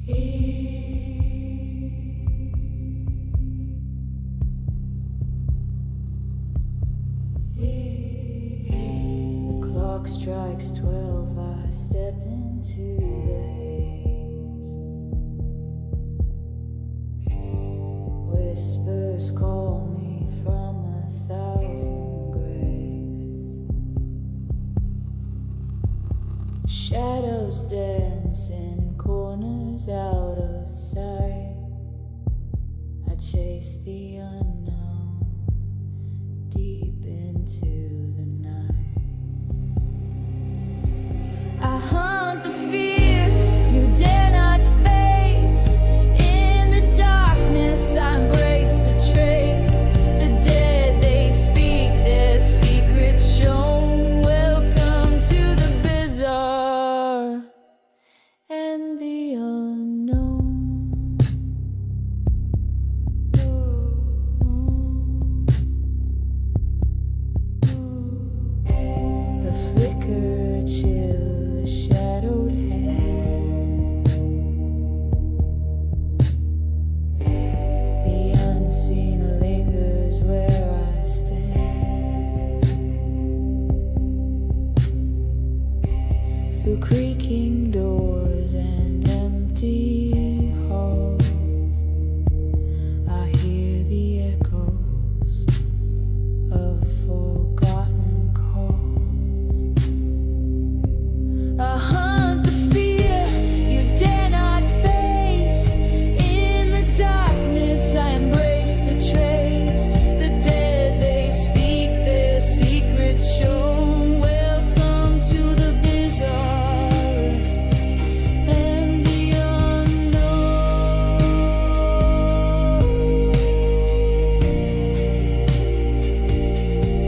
The clock strikes 12, I step into the haze. Whispers call me from 1,000 graves. Shadows dance in corners out of sight. I chase the unknown deep into the night. I hunt the fear you dare not face. In the darkness I embrace the trace. The dead, they speak their secrets shown. Welcome to the bizarre and the unknown. A flicker, a chill, a shadowed hand. The unseen lingers where I stand. Through creaking doors and empty halls, I hear the echoes of forgotten calls. I hunt the fear you dare not face. In the darkness I embrace the trace. The dead, they speak their secrets shown. Welcome to the bizarre and the unknown.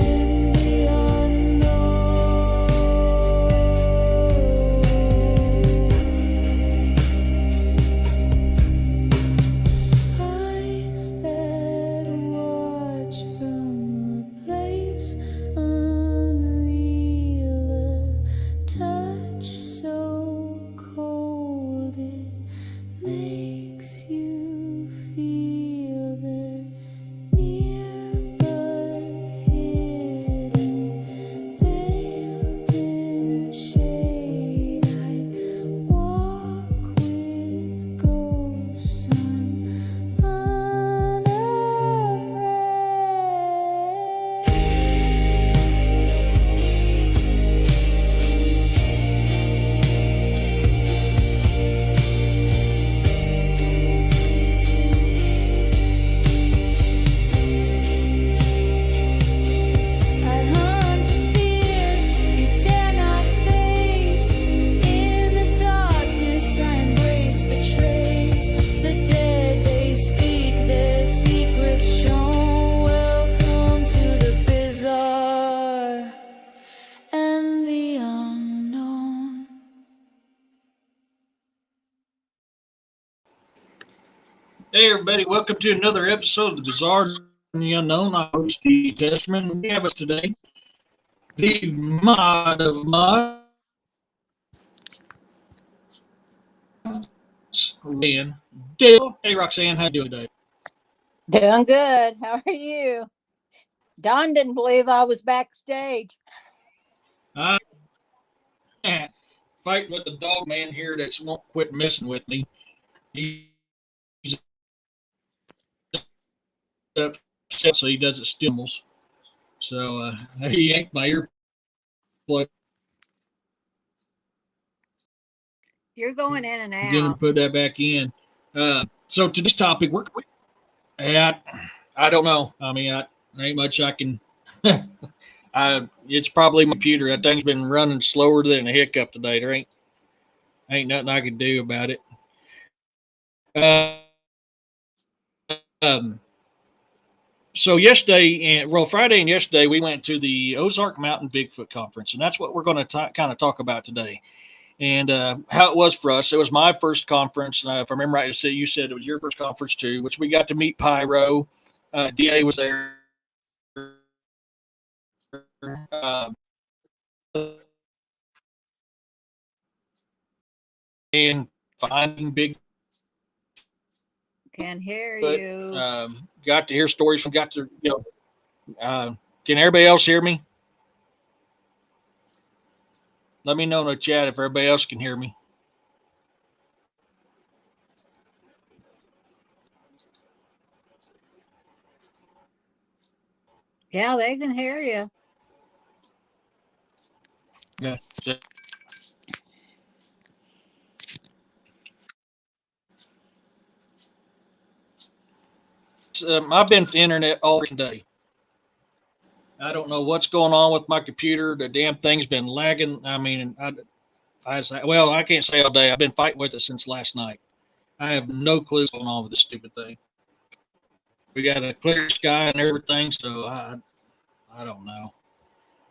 And the unknown. Eyes that watch from a place unreal, a touch so cold it makes you feel they're near but hidden, veiled in shade. I walk with ghosts, I'm unafraid. I hunt the fear you dare not face. In the darkness I embrace the trace. The dead, they speak their secrets shown. Welcome to the bizarre and the unknown. Hey everybody, welcome to another episode of the Bizarre and the Unknown. I'm host Steve Testman. We have us today the mod of mods, Roxanne Delgado. Hey Roxanne, how you doing today? Doing good. How are you? Don didn't believe I was backstage. I'm fighting with the dog man here that won't quit messing with me. He's upset, so he doesn't stimulus. So he yanked my ear plug. You're going in and Going to out. put that back in. So today's topic, I don't know. I mean, there ain't much I can. It's probably my computer. That thing's been running slower than a hiccup today. There ain't nothing I can do about it. So Friday and yesterday, we went to the Ozark Mountain Bigfoot Conference, and that's what we're going to kind of talk about today. And how it was for us. It was my first conference. If I remember right, you said it was your first conference too, which we got to meet Pyro. DA was there. And finding big Can hear but you. got to hear stories from. Got to can everybody else hear me? Let me know in the chat if everybody else can hear me. Yeah, they can hear you. Yeah. I've been to the internet all day. I don't know what's going on with my computer. The damn thing's been lagging. I mean, I can't say all day. I've been fighting with it since last night. I have no clue what's going on with this stupid thing. We got a clear sky and everything, so I don't know.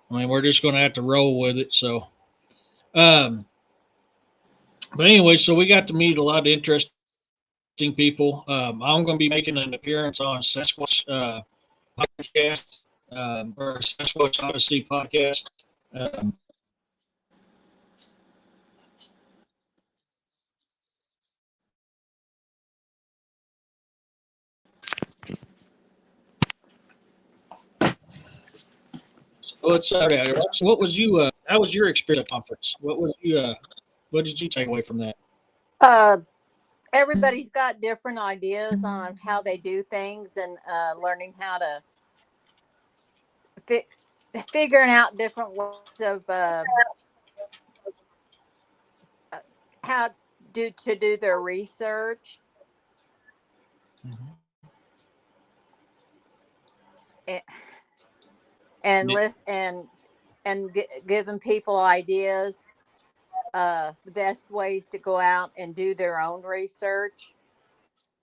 I mean, we're just going to have to roll with it. So, but anyway, so we got to meet a lot of interesting people. I'm going to be making an appearance on Sasquatch podcast or Sasquatch Odyssey podcast. Um, so it's so what was you? How was your experience at conference? What did you take away from that? Everybody's got different ideas on how they do things, and learning how to figuring out different ways of how to do their research. Mm-hmm. And list and giving people ideas, the best ways to go out and do their own research.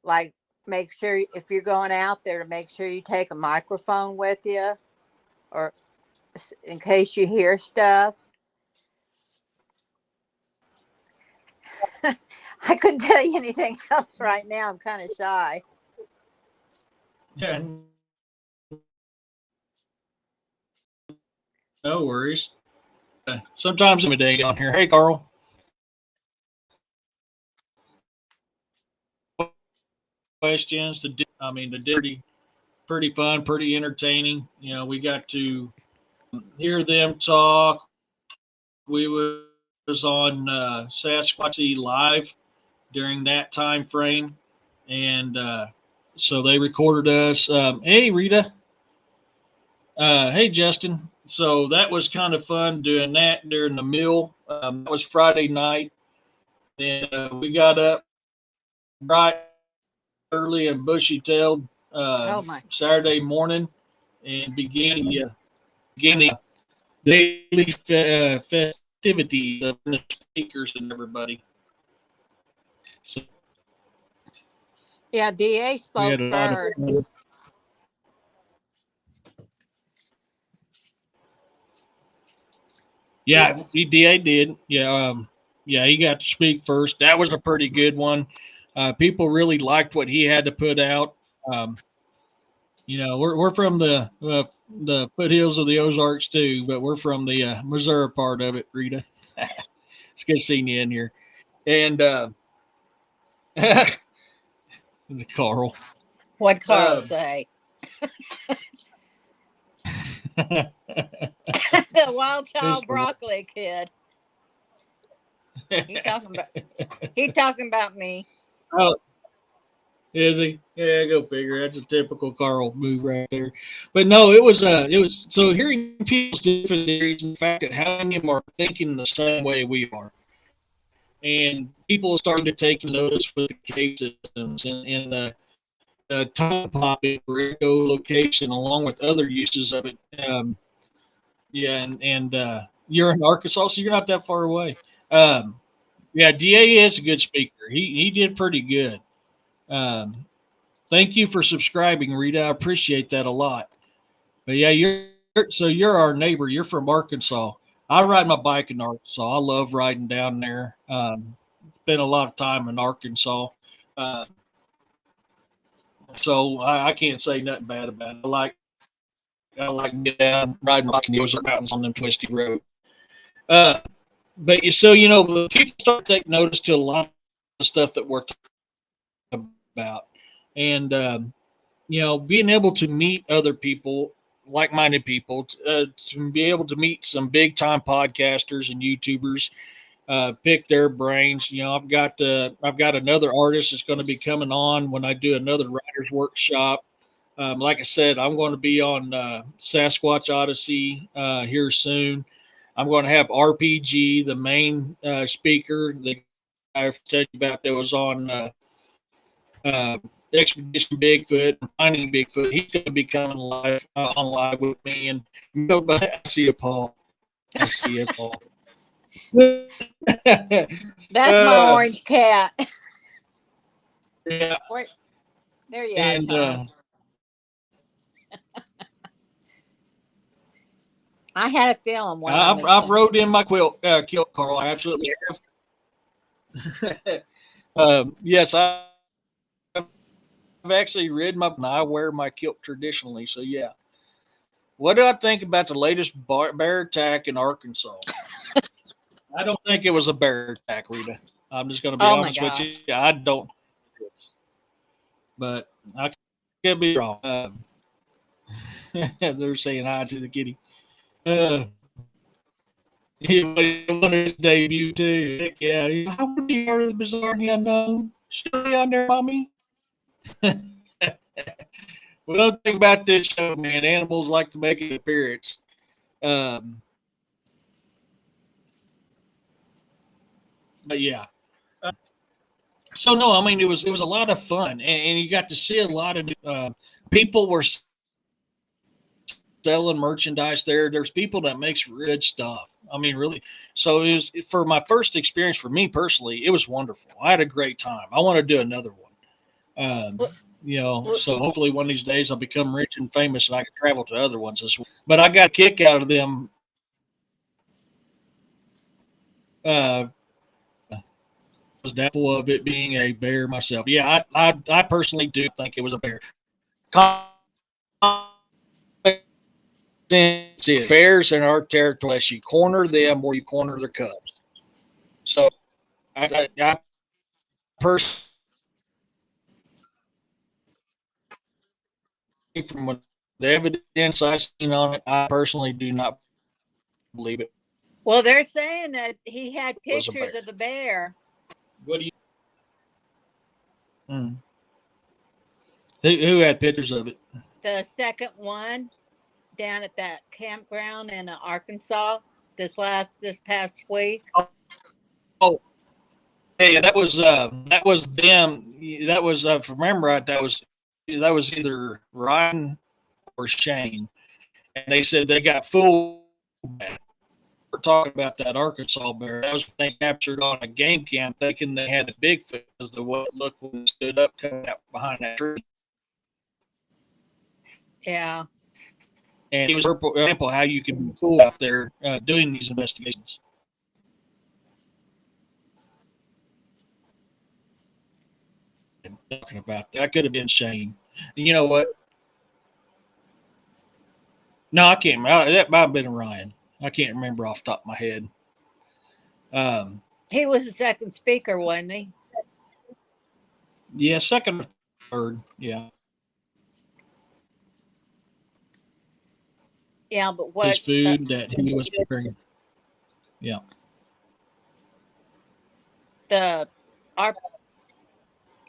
Like, make sure if you're going out there, to make sure you take a microphone with you, or in case you hear stuff. I couldn't tell you anything else right now. I'm kind of shy. Yeah, no worries. Sometimes I'm a day on here. Hey, Carl. Questions to do. I mean, pretty fun, pretty entertaining. You know, we got to hear them talk. We was on Sasquatch Live during that time frame, and so they recorded us. Hey, Rita. Hey, Justin. So that was kind of fun doing that during the meal. That was Friday night, and we got up bright early and bushy-tailed Saturday morning and began the daily festivities of the speakers and everybody. So yeah, DA spoke first. Yeah, DA did. Yeah, yeah, he got to speak first. That was a pretty good one. People really liked what he had to put out. You know, we're from the foothills of the Ozarks too, but we're from the Missouri part of it. Rita, it's good seeing you in here. And Carl, What'd Carl say? The wild child broccoli kid. He talking about me. Oh, is he? Yeah, go figure. That's a typical Carl move right there. But no, it was so hearing people's different theories and the fact that how many of them are thinking the same way we are. And people started to take notice with the cave systems and the time popping for echolocation along with other uses of it. Yeah, and you're in Arkansas, so you're not that far away. Yeah, DA is a good speaker. He did pretty good. Thank you for subscribing, Rita. I appreciate that a lot. But yeah, you're our neighbor. You're from Arkansas. I ride my bike in Arkansas. I love riding down there. Spent a lot of time in Arkansas. So I can't say nothing bad about it. I like to get down, riding my bike in the Ozark Mountains on them twisty roads. But so you know, people start taking notice to a lot of stuff that we're talking about. and being able to meet other people, like-minded people, to be able to meet some big-time podcasters and YouTubers, pick their brains. I've got another artist that's going to be coming on when I do another writers workshop. Like I said, I'm going to be on Sasquatch Odyssey here soon. I'm going to have RPG, the main speaker, the guy I've told you about that was on uh, Expedition Bigfoot and Finding Bigfoot. He's going to be coming live on live with me. And but I see a Paul. I see a Paul. That's my orange cat. Yeah. Wait, there you are, And Tom. I had a feeling one of them. I've rode in my kilt, Carl. I absolutely have. Yes, I've actually ridden my. And I wear my kilt traditionally, so yeah. What do I think about the latest bear attack in Arkansas? I don't think it was a bear attack, Rita. I'm just going to be honest with you. I don't. But I could be wrong. They're saying hi to the kitty. He wanted his debut too. Heck yeah. How would you heard of the bizarre and the unknown? Stay on there, mommy. Well, don't think about this show, man. Animals like to make an appearance. But yeah. So no, I mean it was a lot of fun, and you got to see a lot of people were selling merchandise there. There's people that makes good stuff. I mean, really. So it was for my first experience. For me personally, it was wonderful. I had a great time. I want to do another one. So hopefully one of these days I'll become rich and famous and I can travel to other ones as well. But I got a kick out of them. Was doubtful of it being a bear myself. Yeah, I personally do think it was a bear. Bears in our territory, unless you corner them or you corner their cubs. So I personally, from what the evidence I've seen on it, I personally do not believe it. Well, they're saying that he had pictures of the bear. What do you? Who had pictures of it? The second one down at that campground in Arkansas this past week. Oh, yeah, that was them. That was if I remember right. That was either Ryan or Shane, and they said they got fooled. We're talking about that Arkansas bear. That was when they captured on a game cam, thinking they had a Bigfoot because the way it looked when it stood up coming out behind that tree. Yeah. And it was an example how you can be cool out there doing these investigations. Talking about that could have been Shane. And you know what? No, I can't. That might have been Ryan. I can't remember off the top of my head. He was the second speaker, wasn't he? Yeah, second or third. Yeah. Yeah, but what his food that he was preparing? Yeah. The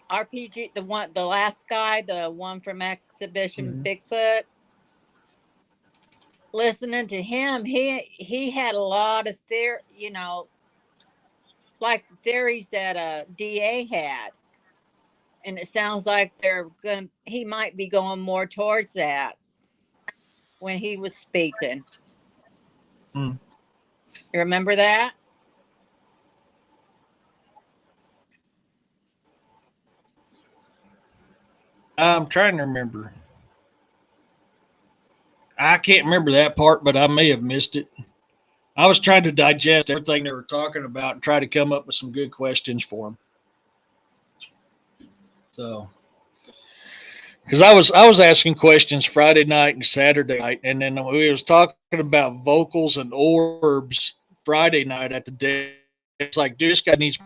RPG, the last guy, the one from Exhibition Bigfoot. Listening to him, he had a lot of like theories that a DA had, and it sounds like he might be going more towards that when he was speaking. You remember that? I'm trying to remember. I can't remember that part, but I may have missed it. I was trying to digest everything they were talking about and try to come up with some good questions for them. So, because I was asking questions Friday night and Saturday night, and then we was talking about vocals and orbs Friday night at the day. It's like, dude, this guy needs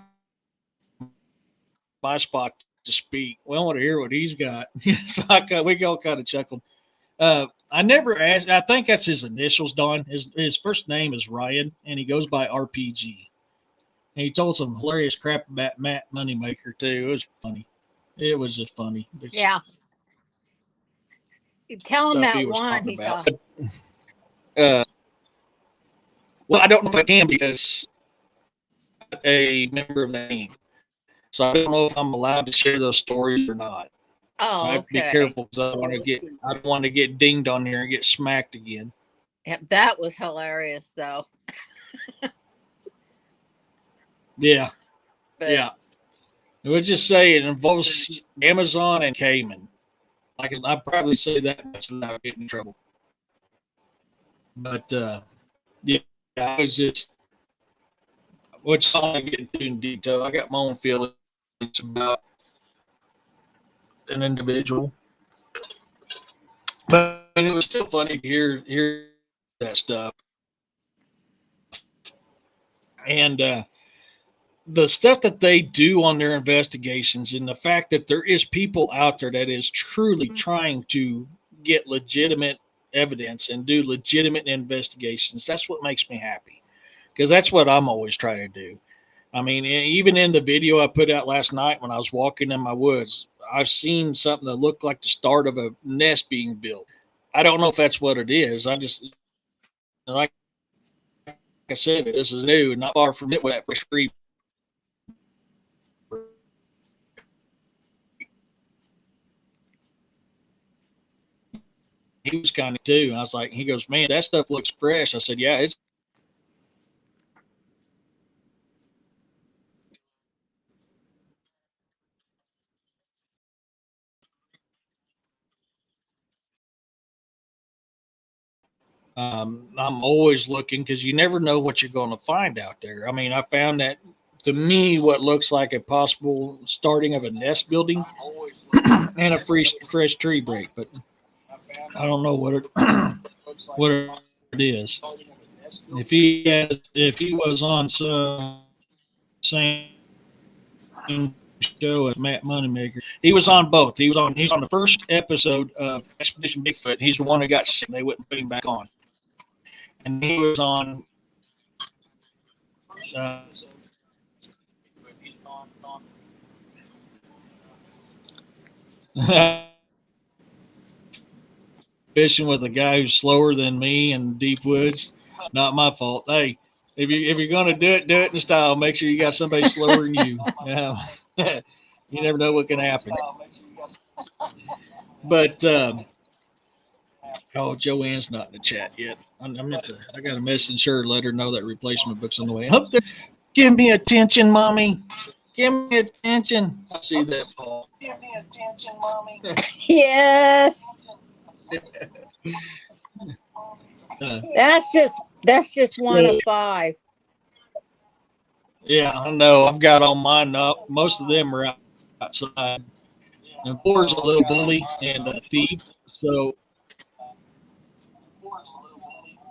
my spot to speak. We want to hear what he's got. So we all kind of chuckled. I never asked. I think that's his initials, Don. His first name is Ryan, and he goes by RPG. And he told some hilarious crap about Matt Moneymaker too. It was funny. It was just funny. Yeah. You tell him Stuff that he was one. talking He's about. Well, I don't know if I can because I'm a member of the team. So I don't know if I'm allowed to share those stories or not. So I oh, have to be okay. careful because I don't want to get dinged on here and get smacked again. Yeah, that was hilarious though. Yeah. But Yeah. We'll just say it involves Amazon and Cayman. I'd probably say that much without getting in trouble. But yeah, I was just which I don't get into in detail. I got my own feelings about an individual. But it was still funny to hear that stuff. And the stuff that they do on their investigations and the fact that there is people out there that is truly trying to get legitimate evidence and do legitimate investigations, that's what makes me happy, because that's what I'm always trying to do. I mean, even in the video I put out last night when I was walking in my woods, I've seen something that looked like the start of a nest being built. I don't know if that's what it is. I just, like I said, this is new, not far from it with that fresh creep. He was kind of too. And I was like, he goes, man, that stuff looks fresh. I said, yeah, it's. I'm always looking because you never know what you're going to find out there. I mean, I found that to me, what looks like a possible starting of a nest building and a fresh tree break, but I don't know what it is. If he was on some same show as Matt Moneymaker, he was on both. He's on the first episode of Expedition Bigfoot. He's the one that got sick. They wouldn't put him back on, and he was on. Uh, fishing with a guy who's slower than me in deep woods. Not my fault. Hey, if you're gonna do it in style. Make sure you got somebody slower than you. You never know what can happen. But oh, Joanne's not in the chat yet. I got to message her, let her know that replacement book's on the way. Up there, give me attention, mommy. Give me attention. I see that, Paul. Give me attention, mommy. yes. That's just one of 5. Yeah, I know. I've got on mine up. Most of them are outside. And Boar's a little bully and a thief, so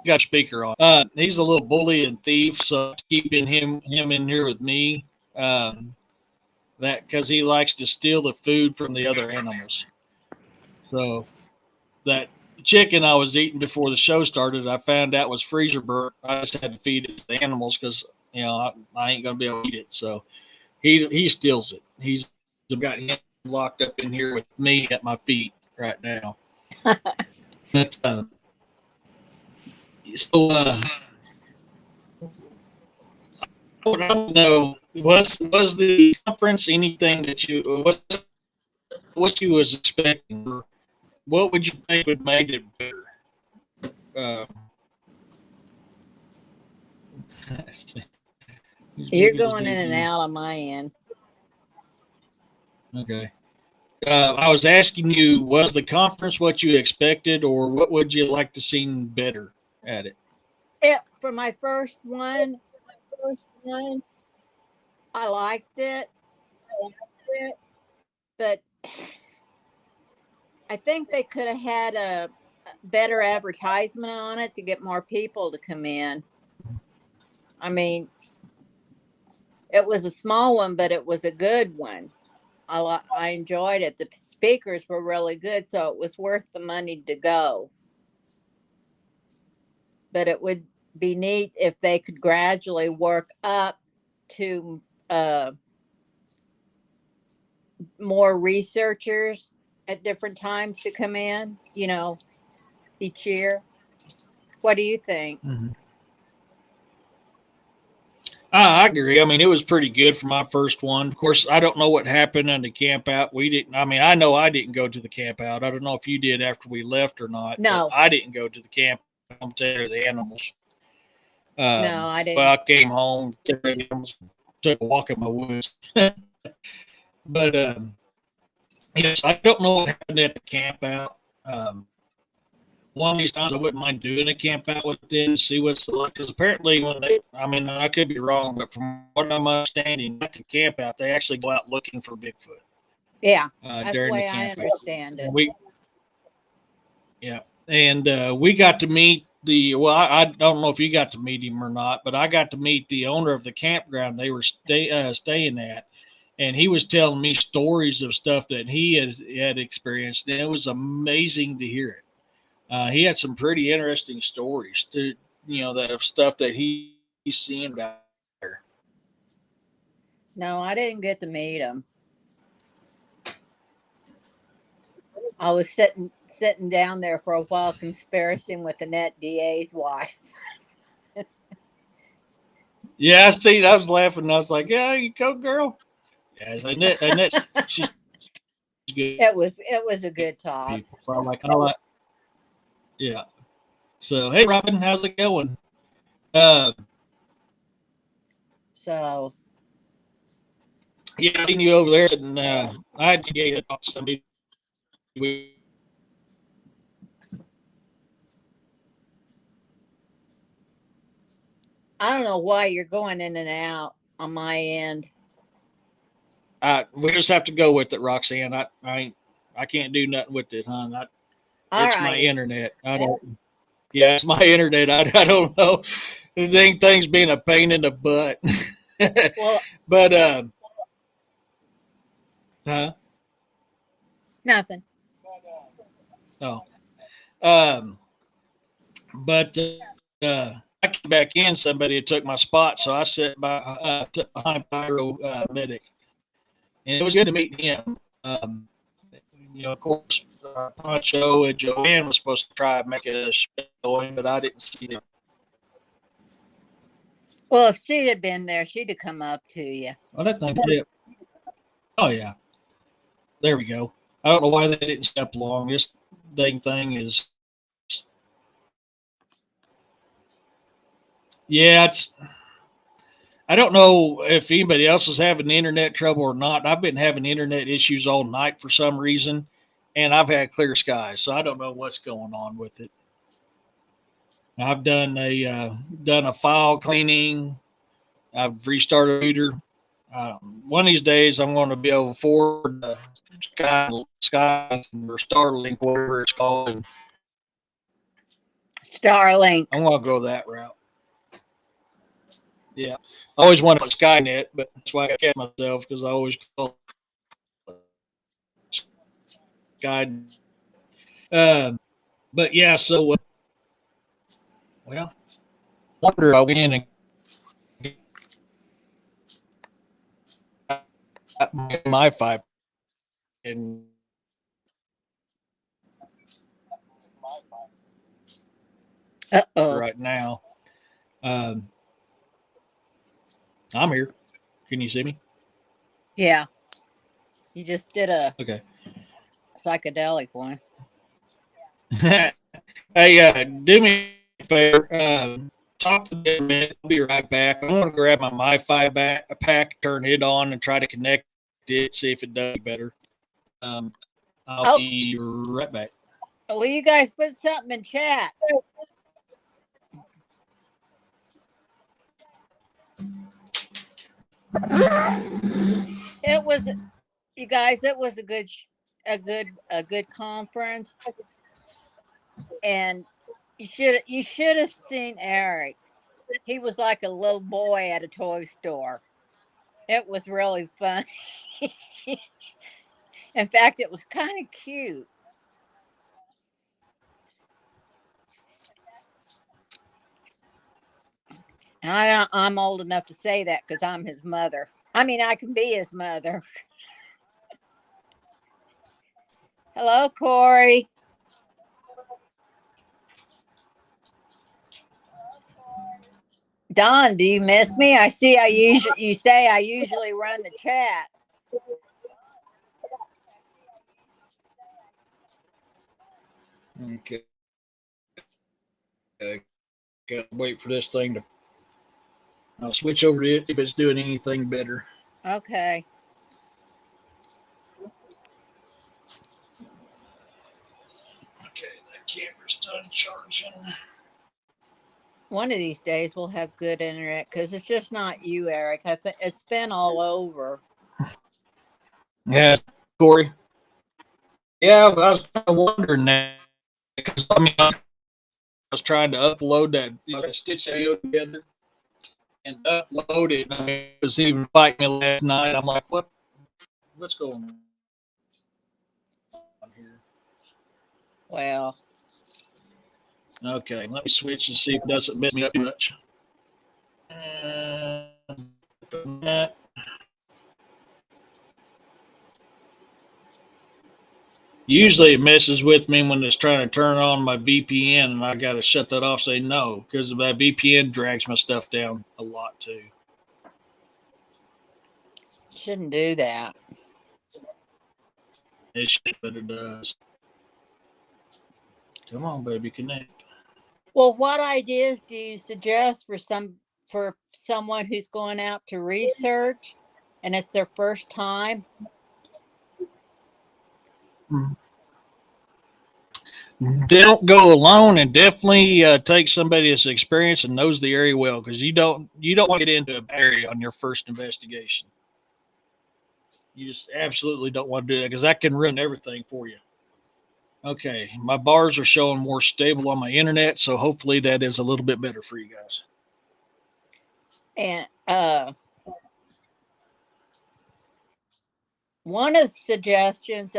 got a speaker on. He's a little bully and thief, so keeping him in here with me. That because he likes to steal the food from the other animals. So that chicken I was eating before the show started, I found out was freezer burnt. I just had to feed it to the animals because I ain't gonna be able to eat it. So he steals it. He's got him locked up in here with me at my feet right now. But so what I don't know was the conference anything that you what you was expecting? What would you think would make it better? You're going in and out on my end. Okay. I was asking you, was the conference what you expected, or what would you like to see better at it? Yeah, for my first one, I liked it. But I think they could have had a better advertisement on it to get more people to come in. I mean, it was a small one, but it was a good one. I enjoyed it. The speakers were really good, so it was worth the money to go. But it would be neat if they could gradually work up to uh, more researchers at different times to come in, each year. What do you think? Mhm. I agree. I mean, it was pretty good for my first one. Of course, I don't know what happened in the camp out. We didn't. I mean, I know I didn't go to the camp out. I don't know if you did after we left or not, but No, I didn't go to the camp. I'm taking care of the animals. no, I Well, didn't. I came home, took the animals, took a walk in my woods. But yes, I don't know what happened at the camp out. Um, one of these times I wouldn't mind doing a camp out with them to see what's like. Because apparently, when they, I mean, I could be wrong, but from what I'm understanding, at the camp out, they actually go out looking for Bigfoot Yeah, that's the during the way I camp out. understand And it. yeah, and we got to meet the. Well, I don't know if you got to meet him or not, but I got to meet the owner of the campground they were staying at, and he was telling me stories of stuff that he had experienced, and it was amazing to hear it. He had some pretty interesting stories to that of stuff that he's seen out there. No, I didn't get to meet him. I was sitting down there for a while conspiring with the net DA's wife. Yeah, I seen. I was laughing. I was like, "Yeah, you go, girl." Yeah, it's like Annette, she's good It was a good talk. people. So I'm like, I like, yeah. So hey, Robin, how's it going? Uh, So yeah, I seen you over there, and I had to get to talk to somebody. We, I don't know why you're going in and out on my end. we just have to go with it, Roxanne. I can't do nothing with it, hon. All It's my righty. internet. I don't. Yeah, it's my internet. I don't know. The dang thing's being a pain in the butt. Well, But huh? nothing. Oh, um, but I came back in. Somebody had took my spot, so I sat behind Pyro Medic, and it was good to meet him. Of course, Poncho and Joanne was supposed to try and make a showing, but I didn't see them. Well, if she'd have been there, she'd have come up to you. Well, that thing did. Oh yeah, there we go. I don't know why they didn't step along. This dang thing is. Yeah, it's. I don't know if anybody else is having internet trouble or not. I've been having internet issues all night for some reason, and I've had clear skies, so I don't know what's going on with it. I've done a file cleaning. I've restarted a reader. One of these days, I'm going to be able to forward Sky or Starlink, whatever it's called, and Starlink. I'm going to go that route. Yeah, I always wanted to Skynet, but that's why I kept myself because I always call it Sky. But yeah, so well, wonder I'll get in and get my 5 in Uh-oh. right now. Um, I'm here. Can you see me? Yeah, you just did a Okay. psychedelic one. Hey, do me a favor. Talk to me a minute. I'll be right back. I'm going to grab my Wi-Fi pack, turn it on, and try to connect it, see if it does better. I'll Oh, be right back. well, you guys put something in chat. It was, you guys. It was a good conference, and you should have seen Eric. He was like a little boy at a toy store. It was really fun. In fact, it was kind of cute. I'm old enough to say that because I'm his mother. I mean, I can be his mother. Hello, Corey. Don, do you miss me? I see. You say I usually run the chat. Okay. Gotta wait for this thing to. I'll switch over to it if it's doing anything better. Okay. Okay, that camera's done charging. One of these days we'll have good internet because it's just not you, Eric. I think it's been all over. Yeah, Corey. Yeah, I was kind of wondering that because I was trying to upload that, stitch that video together and upload it. I mean, it was even fighting me last night. I'm like, what's going on here? Well, Okay, let me switch and see if it doesn't mess me up too much. That. Usually it messes with me when it's trying to turn on my VPN, and I got to shut that off. Say no, because my VPN drags my stuff down a lot too. shouldn't do that. It should, but it does. Come on, baby, connect. Well, what ideas do you suggest for someone who's going out to research and it's their first time? Don't go alone, and definitely take somebody that's experienced and knows the area well, because you don't want to get into a area on your first investigation. You just absolutely don't want to do that because that can ruin everything for you. Okay, my bars are showing more stable on my internet, so hopefully that is a little bit better for you guys. And one of the suggestions,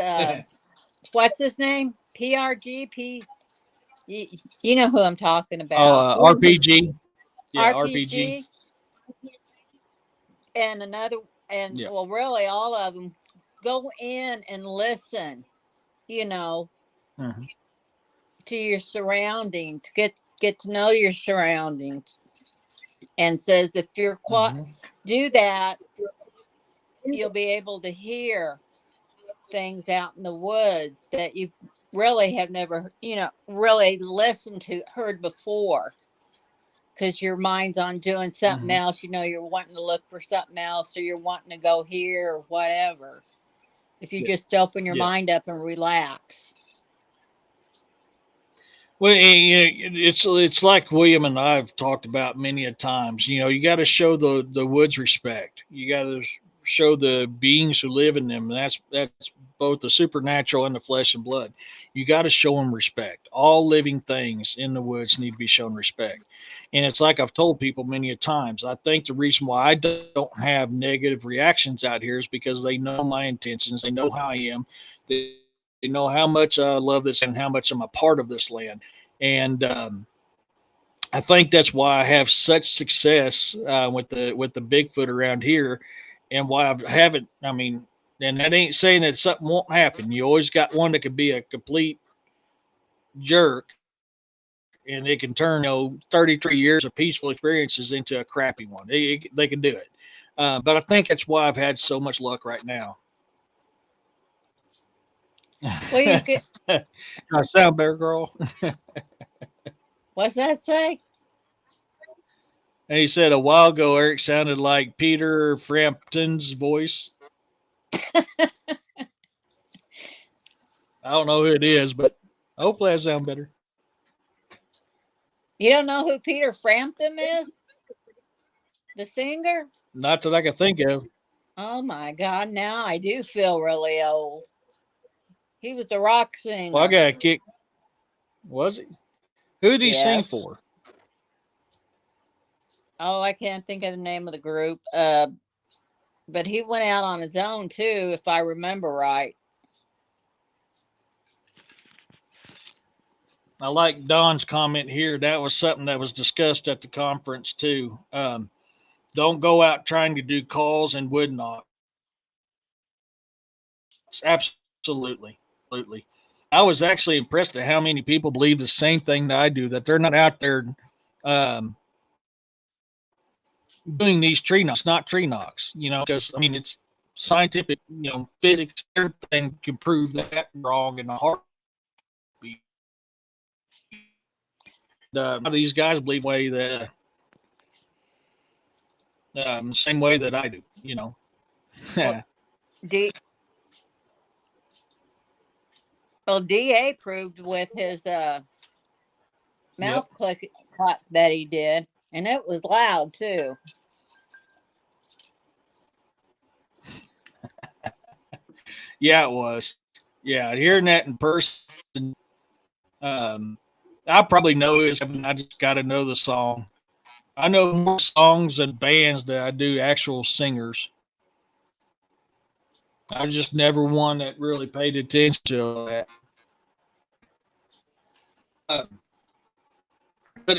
what's his name? PRGP. You know who I'm talking about. RPG. Yeah, RPG. RPG. And another, and Yeah. well, really all of them, go in and listen, you know, Mm-hmm. to your surroundings, get to know your surroundings. And says if you're do that, you'll be able to hear things out in the woods that you really have never, really listened to, heard before. Because your mind's on doing something else, you're wanting to look for something else, or you're wanting to go here or whatever. If you just open your mind up and relax. Well, it's like William and I have talked about many a times. You got to show the woods respect. You got to show the beings who live in them. And that's both the supernatural and the flesh and blood. You got to show them respect. All living things in the woods need to be shown respect. And it's like I've told people many a times. I think the reason why I don't have negative reactions out here is because they know my intentions. They know how I am. They know how much I love this and how much I'm a part of this land. And I think that's why I have such success with the Bigfoot around here, and why I haven't. I mean, and that ain't saying that something won't happen. You always got one that could be a complete jerk, and it can turn 33 years of peaceful experiences into a crappy one. They can do it, but I think that's why I've had so much luck right now. Well, you could. I sound better, girl. What's that say? And he said a while ago, Eric sounded like Peter Frampton's voice. I don't know who it is, but hopefully I sound better. You don't know who Peter Frampton is? The singer? Not that I can think of. Oh my God, now I do feel really old. He was a rock singer. Well, I got a kick. Was he? Who did he sing Yes. for? Oh, I can't think of the name of the group. But he went out on his own too, if I remember right. I like Don's comment here. That was something that was discussed at the conference too. Don't go out trying to do calls and wood knocks. Absolutely. Absolutely. I was actually impressed at how many people believe the same thing that I do, that they're not out there um, doing these tree knocks, not tree knocks, because I mean, it's scientific, physics, everything can prove that wrong in a heartbeat. These guys believe way that same way that I do. Well, D- well, DA proved with his Yep. mouth click that he did, and it was loud too. Yeah, it was. Yeah, hearing that in person, um, I probably know it. I just got to know the song. I know more songs and bands than I do actual singers. I was just never one that really paid attention to that. But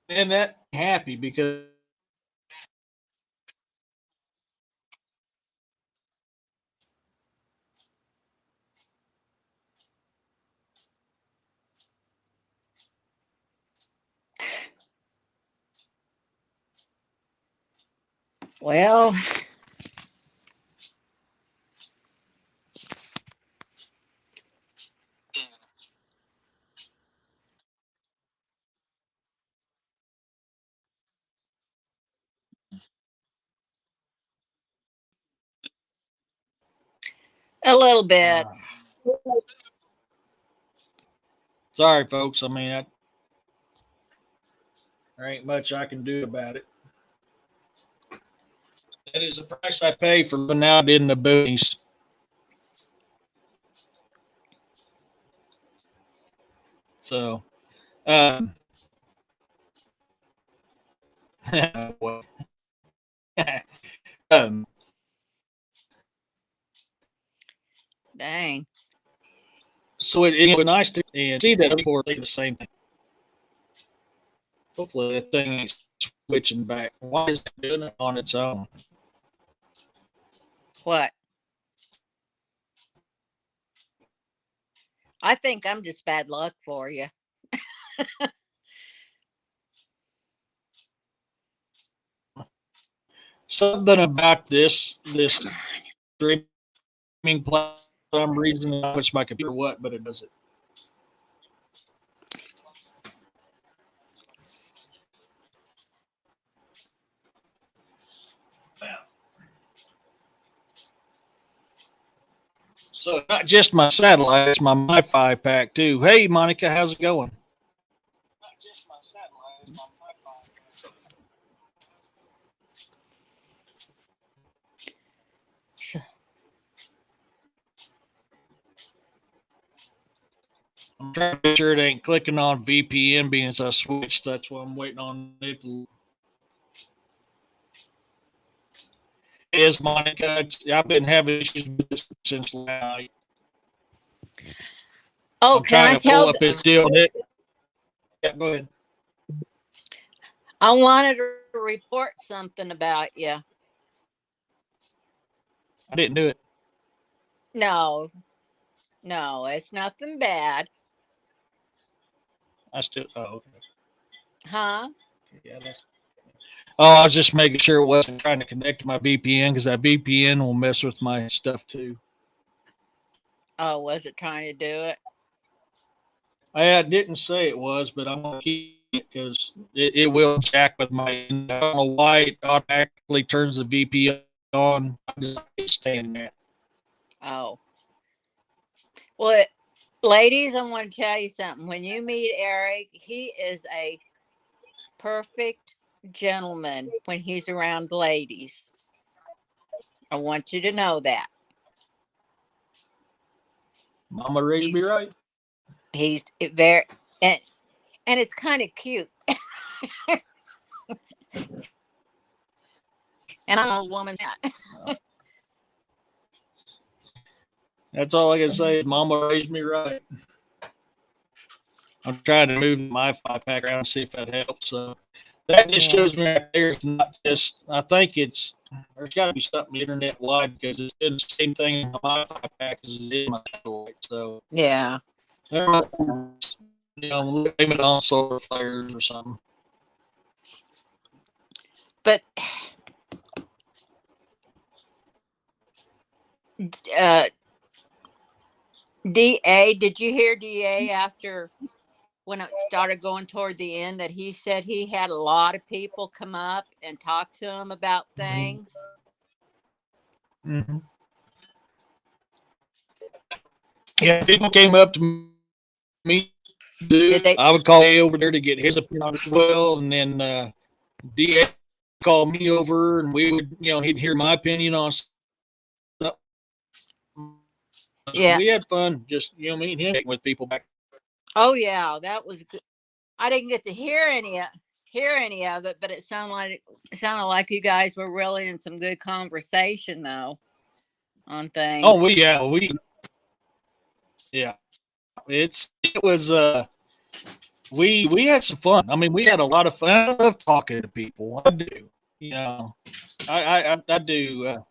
and that happy because Well, a little bit. sorry, folks. I mean, there ain't much I can do about it. That is the price I pay for living out in the boonies. So, um, um, Dang. so it was nice to and see that people are thinking the same thing. Hopefully, that thing ain't switching back. Why is it doing it on its own? What? I think I'm just bad luck for you. Something about this streaming platform, for some reason, I push my computer what, but it does it. So not just my satellite, it's my Wi-Fi pack too. Hey, Monica, how's it going? So- I'm trying to make sure it ain't clicking on VPN being as I switched. That's why I'm waiting on it to. Is Monica? I've been having issues with this since last night. Oh, I'm can trying I to pull tell? up his deal. Yeah, go ahead. I wanted to report something about you. I didn't do it. No, no, it's nothing bad. I still. Oh, okay. Huh? Yeah, that's. Oh, I was just making sure it wasn't trying to connect to my VPN because that VPN will mess with my stuff too. Oh, was it trying to do it? I didn't say it was, but I'm gonna keep it because it will jack with my. I don't know why it automatically turns the VPN on. I just can't stand that. Oh. Well, ladies, I want to tell you something. When you meet Eric, he is a perfect gentleman when he's around ladies. I want you to know that. Mama raised me He's right. he's very and and it's kind of cute. And I'm an old woman. That's all I can say. Mama raised me right. I'm trying to move my 5-pack around and see if that helps. So that just shows me right there. It's not just. I think there's got to be something internet wide because it's been the same thing in my 5-pack as it is in my satellite. So Yeah. blame it on solar flares or something. But DA, did you hear DA after when it started going toward the end that he said he had a lot of people come up and talk to him about things? Mm-hmm. Yeah, people came up to me. I would call A over there to get his opinion on it as well, and then DA called me over, and we would, he'd hear my opinion on stuff. Yeah, we had fun, just me and him with people back. Oh yeah, that was good. I didn't get to hear any of it, but it sounded like you guys were really in some good conversation though on things. Oh, it was we had some fun. I mean, we had a lot of fun. I love talking to people. I do. I do.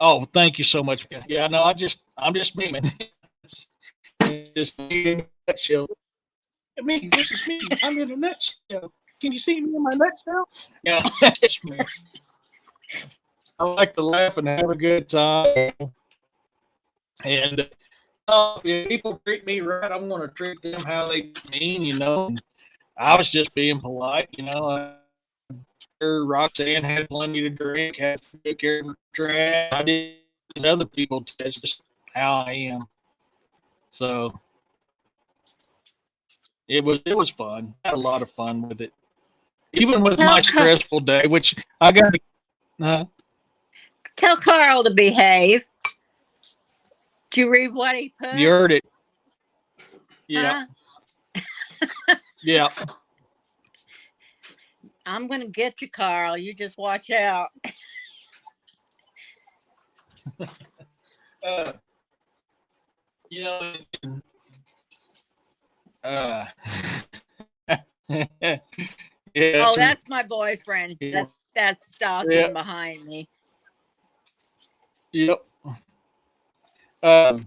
Oh, thank you so much. Yeah, no, I'm just memeing. Just in a nutshell. Me, this is me. I'm in a nutshell. Can you see me in my nutshell? Yeah, it's me. I like to laugh and have a good time. And if people treat me right, I'm going to treat them how they mean, And I was just being polite, Roxanne had plenty to drink, had to take care of her trash. I did other people. That's just how I am. So it was fun. I had a lot of fun with it, even with my stressful day, which I got to. Tell Carl to behave. Did you read what he put? You heard it. Yeah. Huh? Yeah. I'm going to get you, Carl. You just watch out. Yeah. Oh, that's my boyfriend. That's stalking behind me. Yep. But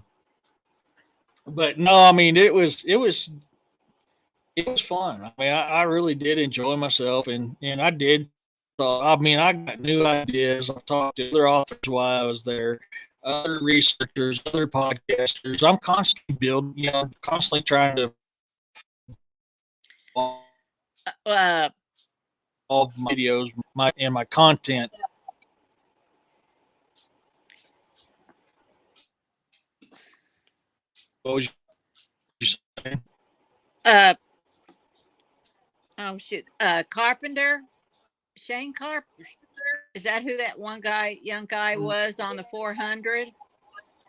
no, I mean it was fun. I mean, I really did enjoy myself, and I did. I mean, I got new ideas. I talked to other authors while I was there, other researchers, other podcasters. I'm constantly building, constantly trying to all my videos, my content. What was you saying? Oh shoot, Carpenter, Shane Carpenter. Is that who that young guy was on the 400?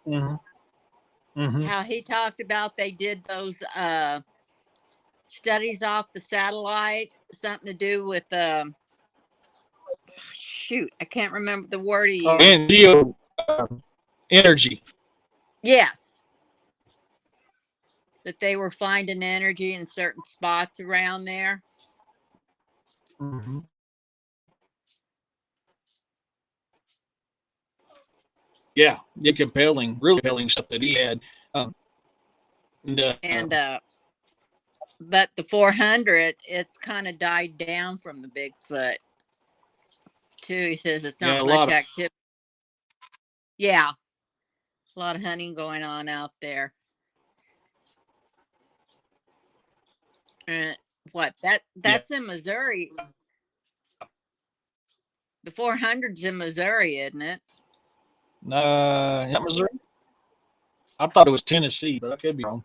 Mm-hmm. Mm-hmm. How he talked about they did those studies off the satellite, something to do with shoot, I can't remember the word he used. And geo energy. Yes. That they were finding energy in certain spots around there. Mm-hmm. Yeah, really compelling stuff that he had. But the 400, it's kind of died down from the Bigfoot too. He says it's not much activity. Yeah, a lot of hunting going on out there. And that's in Missouri. The 400's in Missouri, isn't it? Not Missouri. I thought it was Tennessee, but I could be wrong.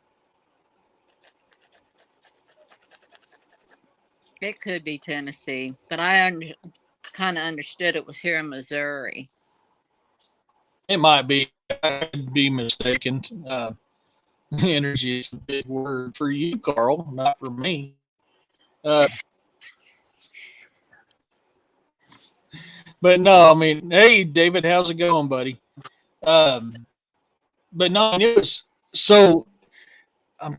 It could be Tennessee, but I kind of understood it was here in Missouri. It might be. I'd be mistaken. Energy is a big word for you, Carl, not for me. But no, I mean, hey, David, how's it going, buddy? Um, but no, it was so. I'm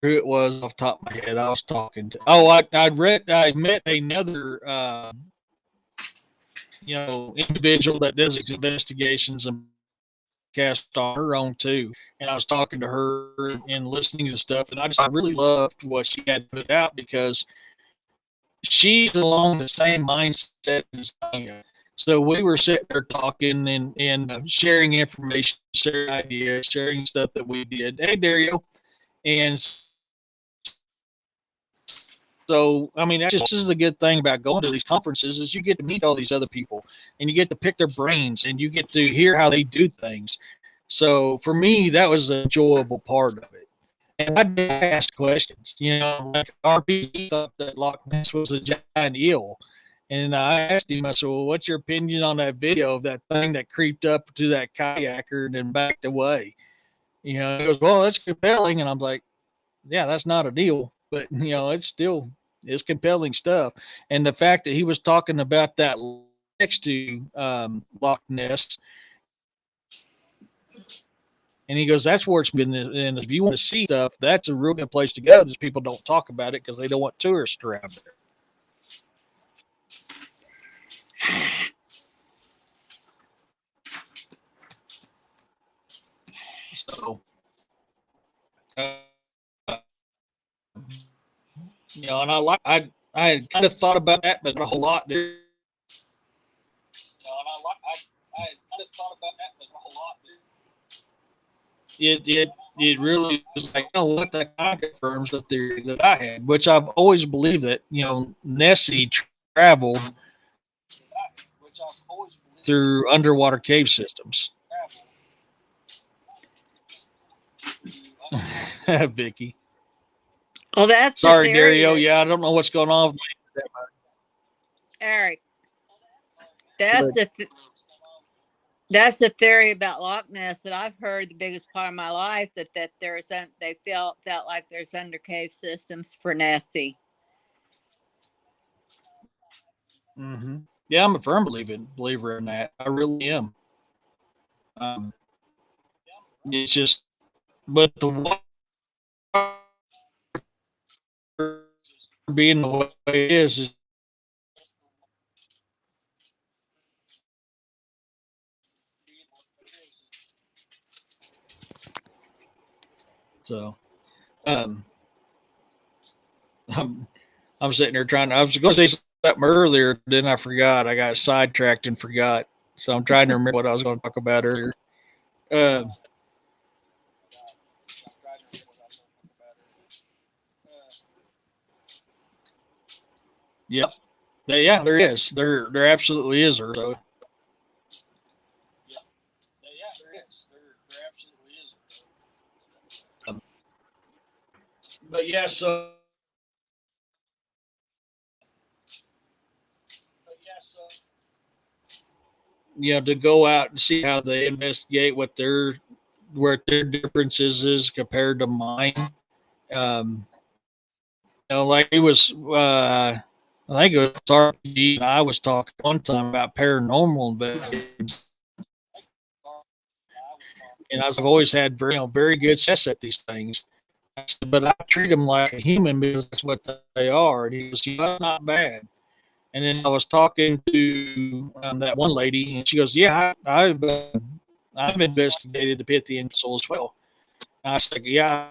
who it was off the top of my head. I was talking to. Oh, I met another individual that does these investigations and cast on her own too. And I was talking to her and listening to stuff, and I really loved what she had put out because she's along the same mindset as I am. So we were sitting there talking and sharing information, sharing ideas, sharing stuff that we did. Hey, Dario. And so, I mean, that's just is the good thing about going to these conferences is you get to meet all these other people and you get to pick their brains and you get to hear how they do things. So for me, that was an enjoyable part of it. And I did ask questions, like RP thought that Loch Ness was a giant eel. And I asked him, I said, well, what's your opinion on that video of that thing that creeped up to that kayaker and then backed away? He goes, well, that's compelling. And I'm like, yeah, that's not a deal, but it's compelling stuff. And the fact that he was talking about that next to Loch Ness, and he goes, that's where it's been. And if you want to see stuff, that's a real good place to go. Just people don't talk about it because they don't want tourists around there. So, and I had kind of thought about that, but not a whole lot. I had kind of thought about that, but not a whole lot. It really was like, what that kind of confirms the theory that I had, which I've always believed that Nessie traveled through underwater cave systems. Vicky. Well, that's sorry, Dario. Yeah, I don't know what's going on with me. Eric, that's the theory about Loch Ness that I've heard the biggest part of my life, that they felt like there's under cave systems for Nessie. Mm-hmm. Yeah, I'm a firm believer in that. I really am. It's just, but the water being the way it is so. I'm sitting there I was going to say something earlier, then I forgot. I got sidetracked and forgot. So I'm trying to remember what I was going to talk about earlier. Yep. Yeah, there is. There absolutely is. So. There absolutely is. But yeah, so. To go out and see how they investigate where their differences is compared to mine. Like it was, I think it was RPG, and I was talking one time about paranormal investigations. And I've always had very good success at these things. But I treat them like a human because that's what they are. And he goes, that's not bad. And then I was talking to that one lady, and she goes, yeah, I've investigated the Pythian soul as well. And I said, yeah,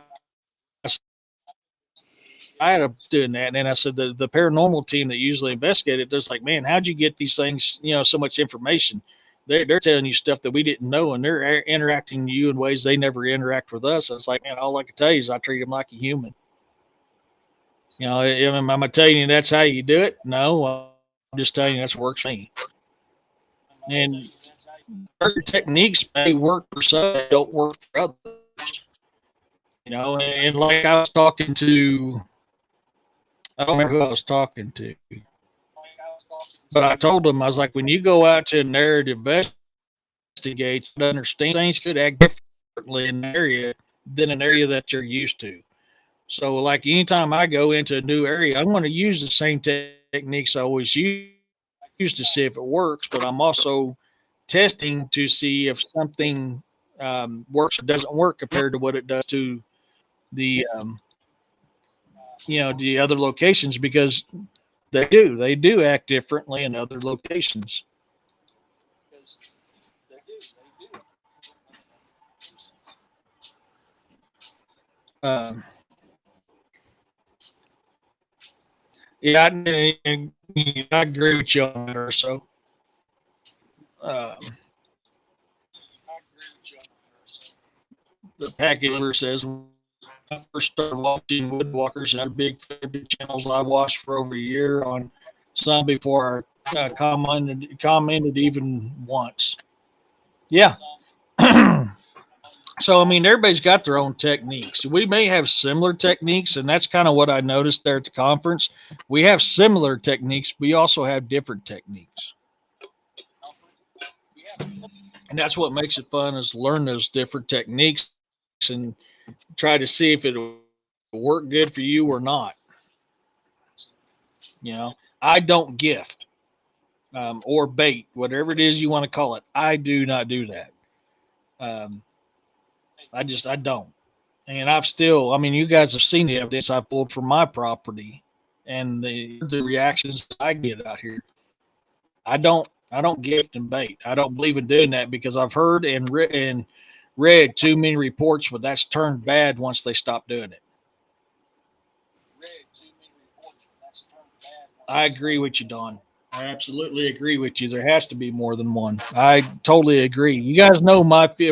I had a doing that. And then I said, the paranormal team that usually investigated, they're like, man, how'd you get these things, so much information? They're telling you stuff that we didn't know, and they're interacting with you in ways they never interact with us. I was like, man, all I can tell you is I treat them like a human. Am I telling you that's how you do it? No, I'm just telling you that's what works for me. And certain techniques may work for some, they don't work for others. And like I was talking to, I don't remember who I was talking to, but I told them, I was like, when you go out to a narrative investigate, you understand things could act differently in an area than an area that you're used to. So, like anytime I go into a new area, I'm going to use the same techniques I always use. to see if it works, but I'm also testing to see if something works or doesn't work compared to what it does to the the other locations, because they do act differently in other locations. Um, yeah, I agree with you on that. So um, the package deliverer says, when I first started watching Woodwalkers and other big channels, I watched for over a year on some before I commented even once. Yeah. So, I mean, everybody's got their own techniques. We may have similar techniques, and that's kind of what I noticed there at the conference. We have similar techniques. We also have different techniques. And that's what makes it fun, is learn those different techniques and try to see if it'll work good for you or not. I don't gift or bait, whatever it is you want to call it. I do not do that. Um, I don't. And I mean, you guys have seen the evidence I pulled from my property and the reactions that I get out here. I don't gift and bait. I don't believe in doing that, because I've heard and read too many reports where that's turned bad once they stop doing it. I agree with you, Don. I absolutely agree with you. There has to be more than one. I totally agree. You guys know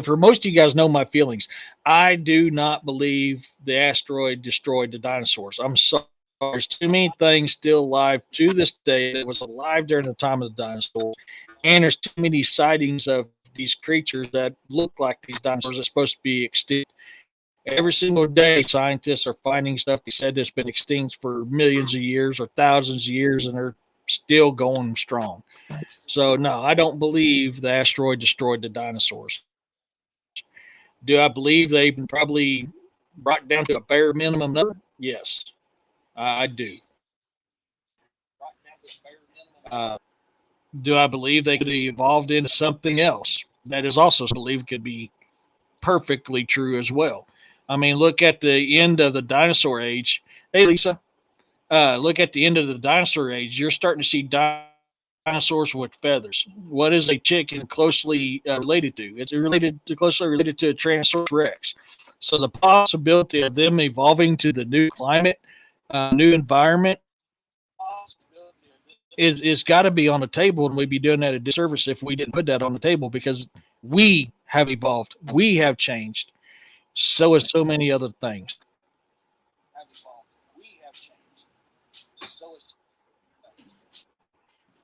for most of you guys know my feelings. I do not believe the asteroid destroyed the dinosaurs. I'm sorry. There's too many things still alive to this day that was alive during the time of the dinosaurs. And there's too many sightings of these creatures that look like these dinosaurs are supposed to be extinct. Every single day, scientists are finding stuff they said that's been extinct for millions of years or thousands of years, and they're still going strong. So, no, I don't believe the asteroid destroyed the dinosaurs. Do I believe they've been probably brought down to a bare minimum number? Yes, I do. Uh, do I believe they could have evolved into something else? That is also believed could be perfectly true as well. I mean, look at the end of the dinosaur age. Hey, Lisa, look at the end of the dinosaur age. You're starting to see dinosaurs with feathers. What is a chicken closely related to? It's closely related to a Tyrannosaurus Rex. So the possibility of them evolving to the new climate, new environment, is got to be on the table, and we'd be doing that a disservice if we didn't put that on the table, because we have evolved, we have changed. So is so many other things,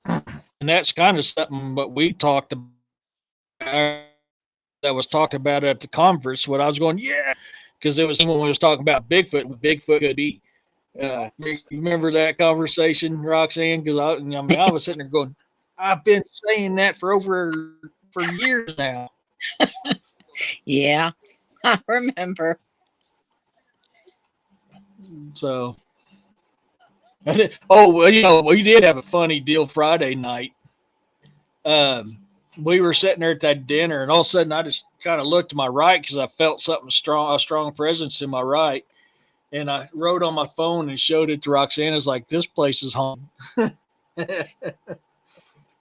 and that's kind of something what we talked about. That was talked about at the conference. What I was going, yeah, because it was when we was talking about Bigfoot. What Bigfoot could be. You remember that conversation, Roxanne? Because I was sitting there going, I've been saying that for years now. Yeah, I remember. So, oh well, we did have a funny deal Friday night. Um, we were sitting there at that dinner, and all of a sudden, I just kind of looked to my right because I felt something strong, a strong presence in my right, and I wrote on my phone and showed it to Roxanne. I was like, "This place is home."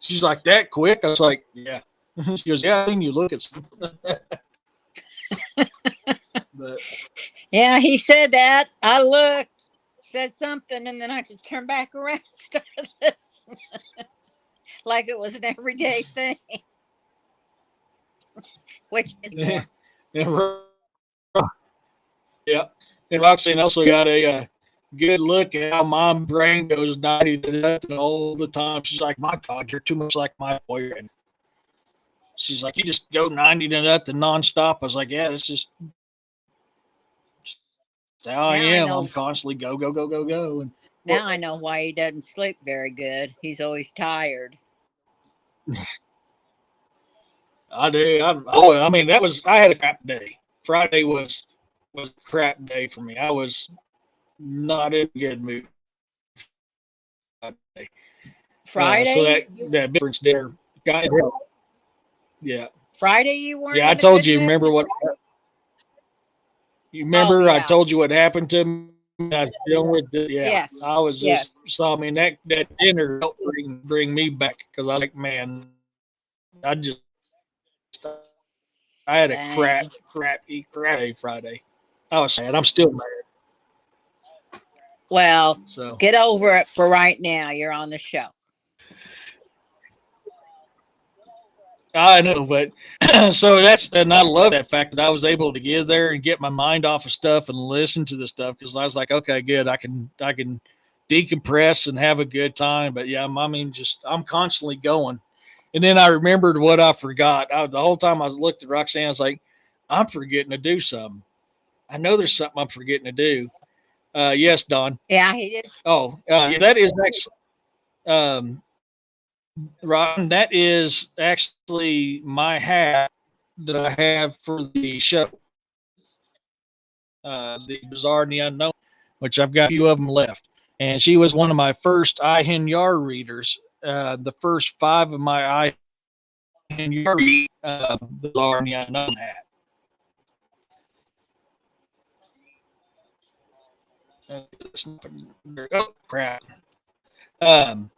She's like, "That quick?" I was like, "Yeah." She goes, "Yeah, I think you look at." But Yeah, he said that. I looked, said something, and then I just turned back around and started listening like it was an everyday thing, which is more. and, yeah, and Roxanne also got a good look at how my brain goes 90 to nothing all the time. She's like, "My God, you're too much like my boyfriend." She's like, "You just go 90 to nothing nonstop." I was like, "Yeah, it's just how I Now I am. I'm know. constantly go, go, go, go, go." And Now I know why he doesn't sleep very good. He's always tired. I do. I mean, I had a crap day. Friday was a crap day for me. I was not in a good mood Friday. So Friday? that difference dinner got yeah. Friday you weren't Yeah, I in the told good you. mood? You Oh remember? I yeah. told you what happened to me. I was dealing with yeah. Yes. I was Yes. just saw me that dinner helped bring me back because I was like, man, I just I had a Dang. crap day Friday. I was sad. I'm still mad. Well, So get over it for right now. You're on the show. I know, but so that's and I love that fact that I was able to get there and get my mind off of stuff and listen to the stuff because I was like, okay, good, I can decompress and have a good time. But yeah, I mean, just I'm constantly going. And then I remembered what I forgot. The whole time I looked at Roxanne, I was like, I'm forgetting to do something. I know there's something I'm forgetting to do. Yes, Don. Yeah, he did. Oh, yeah, that is next. Ron, that is actually my hat that I have for the show, the Bizarre and the Unknown, which I've got a few of them left. And she was one of my first IHNYAR readers. The first five of my IHNYAR Bizarre and the Unknown hat. Oh, crap. Um,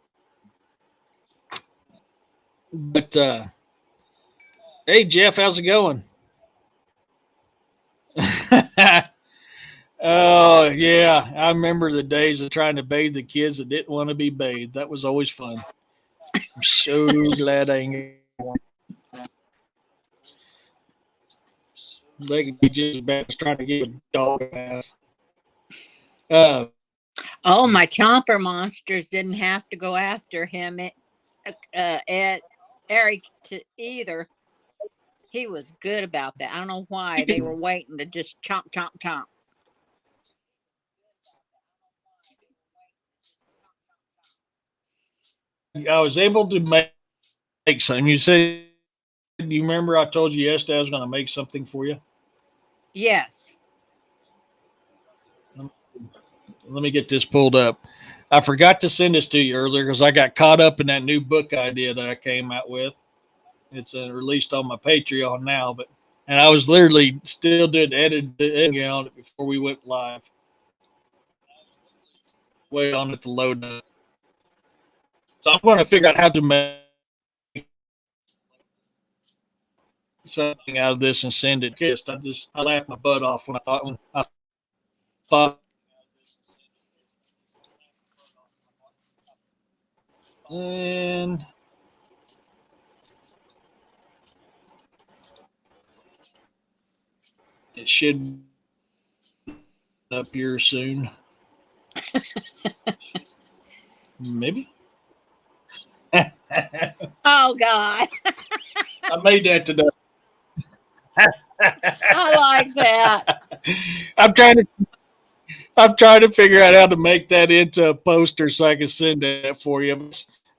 but hey, Jeff, how's it going? Oh yeah, I remember the days of trying to bathe the kids that didn't want to be bathed. That was always fun. I'm so glad I ain't got one. They could be just as bad as trying to give a dog a bath. Uh, Oh, my chomper monsters didn't have to go after him. Ed, Eric to either. He was good about that. I don't know why they were waiting to just chomp, chomp, chomp. I was able to make something. You said, you remember I told you yesterday I was going to make something for you? Yes. Let me get this pulled up. I forgot to send this to you earlier because I got caught up in that new book idea that I came out with. It's released on my Patreon now, but and I was literally still doing editing on it before we went live. Wait on it to load up. So I'm going to figure out how to make something out of this and send it. I laughed my butt off when I thought and it should be up here soon. Maybe. I Oh God, made that today. I like that. I'm trying to I'm trying to figure out how to make that into a poster so I can send that for you.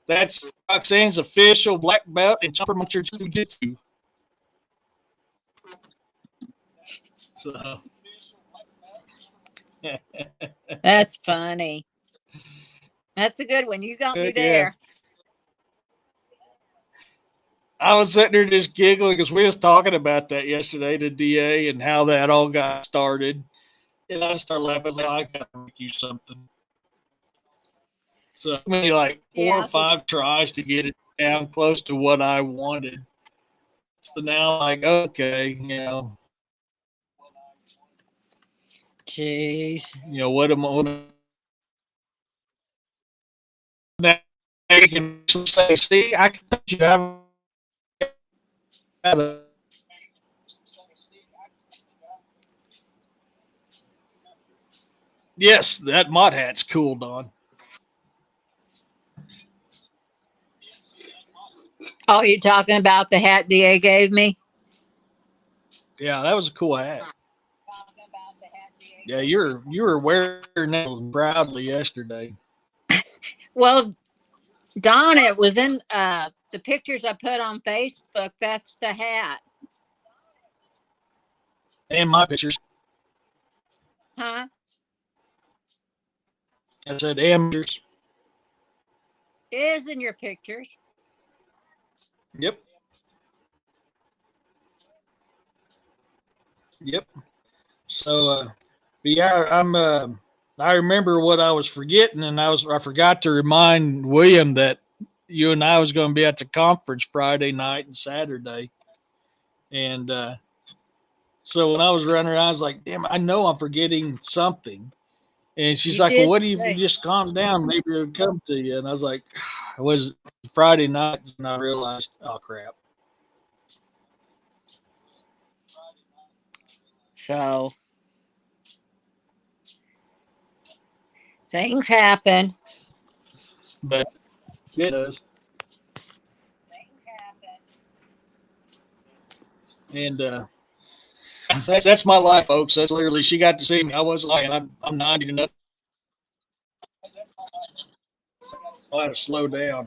That's Roxanne's official black belt in Chopper Muncher Jiu-Jitsu. So That's funny. That's a good one. You got me yeah. there. I was sitting there just giggling because we was talking about that yesterday to DA and how that all got started. And I started laughing. I was like, I gotta make you something. So maybe like four or Yeah. five tries to get it down close to what I wanted. So now I'm like, okay, Jeez. what am I now you can say, see, I can you have a yes, that mod hat's cool, Don. Oh, you're talking about the hat DA gave me? Yeah, that was a cool hat. Yeah, you were wearing that proudly yesterday. Well, Don, it was in the pictures I put on Facebook. That's the hat. And my pictures. Huh? I said amateurs. It is in your pictures. Yep. Yep. So, yeah, I remember what I was forgetting, and I forgot to remind William that you and I was going to be at the conference Friday night and Saturday, and so when I was running around, I was like, "Damn, I know I'm forgetting something." And she's You like, "Well, did what if you say. just calm down? Maybe it'll come to you." And I was like, "It was Friday night," and I realized, "Oh crap." So things happen. But it does. And that's my life, folks. That's literally she got to see me. I wasn't lying. I'm 90 to nothing. I had to slow down.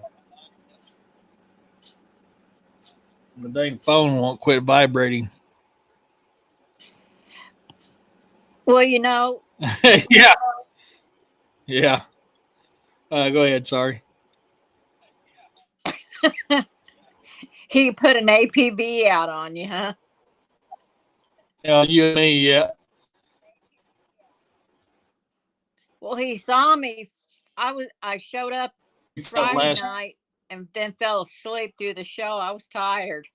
The dang phone won't quit vibrating. Well, you know, Yeah, yeah. Go ahead. Sorry. he put an APB out on you, huh? You and me. Yeah. Well, he saw me. I showed up Friday Last. night and then fell asleep through the show. I was tired.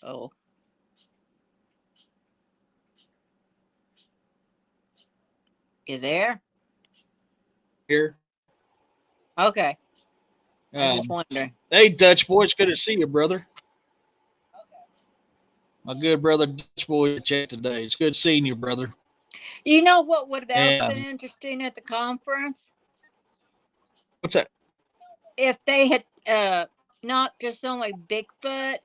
Oh, you there? Here. Okay. I was just Um, wondering. hey, Dutch boy, it's good to see you, brother. My good brother Dutch boy in the chat today. It's good seeing you, brother. You know what would have else been And interesting at the conference? what's that? If they had not just only Bigfoot,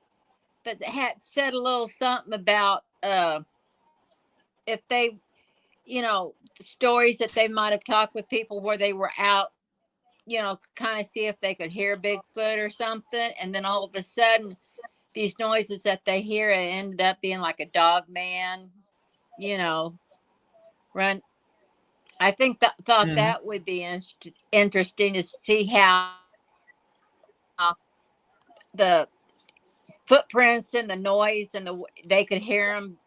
but had said a little something about if they, you know, stories that they might have talked with people where they were out, you know, kind of see if they could hear Bigfoot or something, and then all of a sudden these noises that they hear, it ended up being like a dog man, you know, run. I think thought Mm-hmm. that would be interesting to see how the footprints and the noise and they could hear them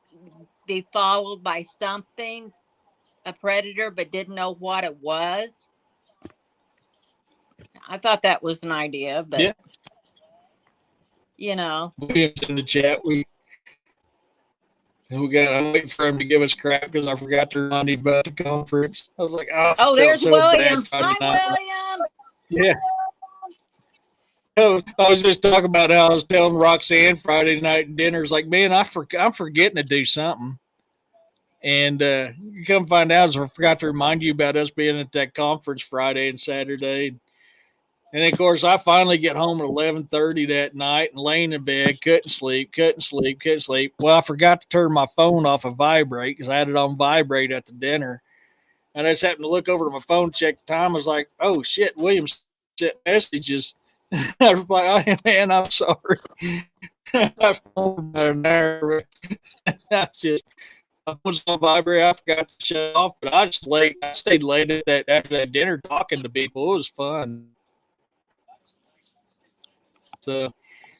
be followed by something, a predator, but didn't know what it was. I thought that was an idea, but Yeah. you know. William's in the chat. I'm waiting for him to give us crap because I forgot to remind him about the conference. I was like, oh, I Oh, felt there's so bad William. Friday night. Hi, William. Yeah. I was just talking about how I was telling Roxanne Friday night at dinner. It's like, man, I'm forgetting to do something. And you come find out, I forgot to remind you about us being at that conference Friday and Saturday. And then, of course, I finally get home at 11:30 that night and laying in bed, couldn't sleep. Well, I forgot to turn my phone off of vibrate because I had it on vibrate at the dinner. And I just happened to look over to my phone, check the time. I was like, oh, shit, Williams sent messages. I was like, oh, man, I'm sorry. I was on vibrate. I forgot to shut it off, but I stayed late after that dinner talking to people. It was fun. So,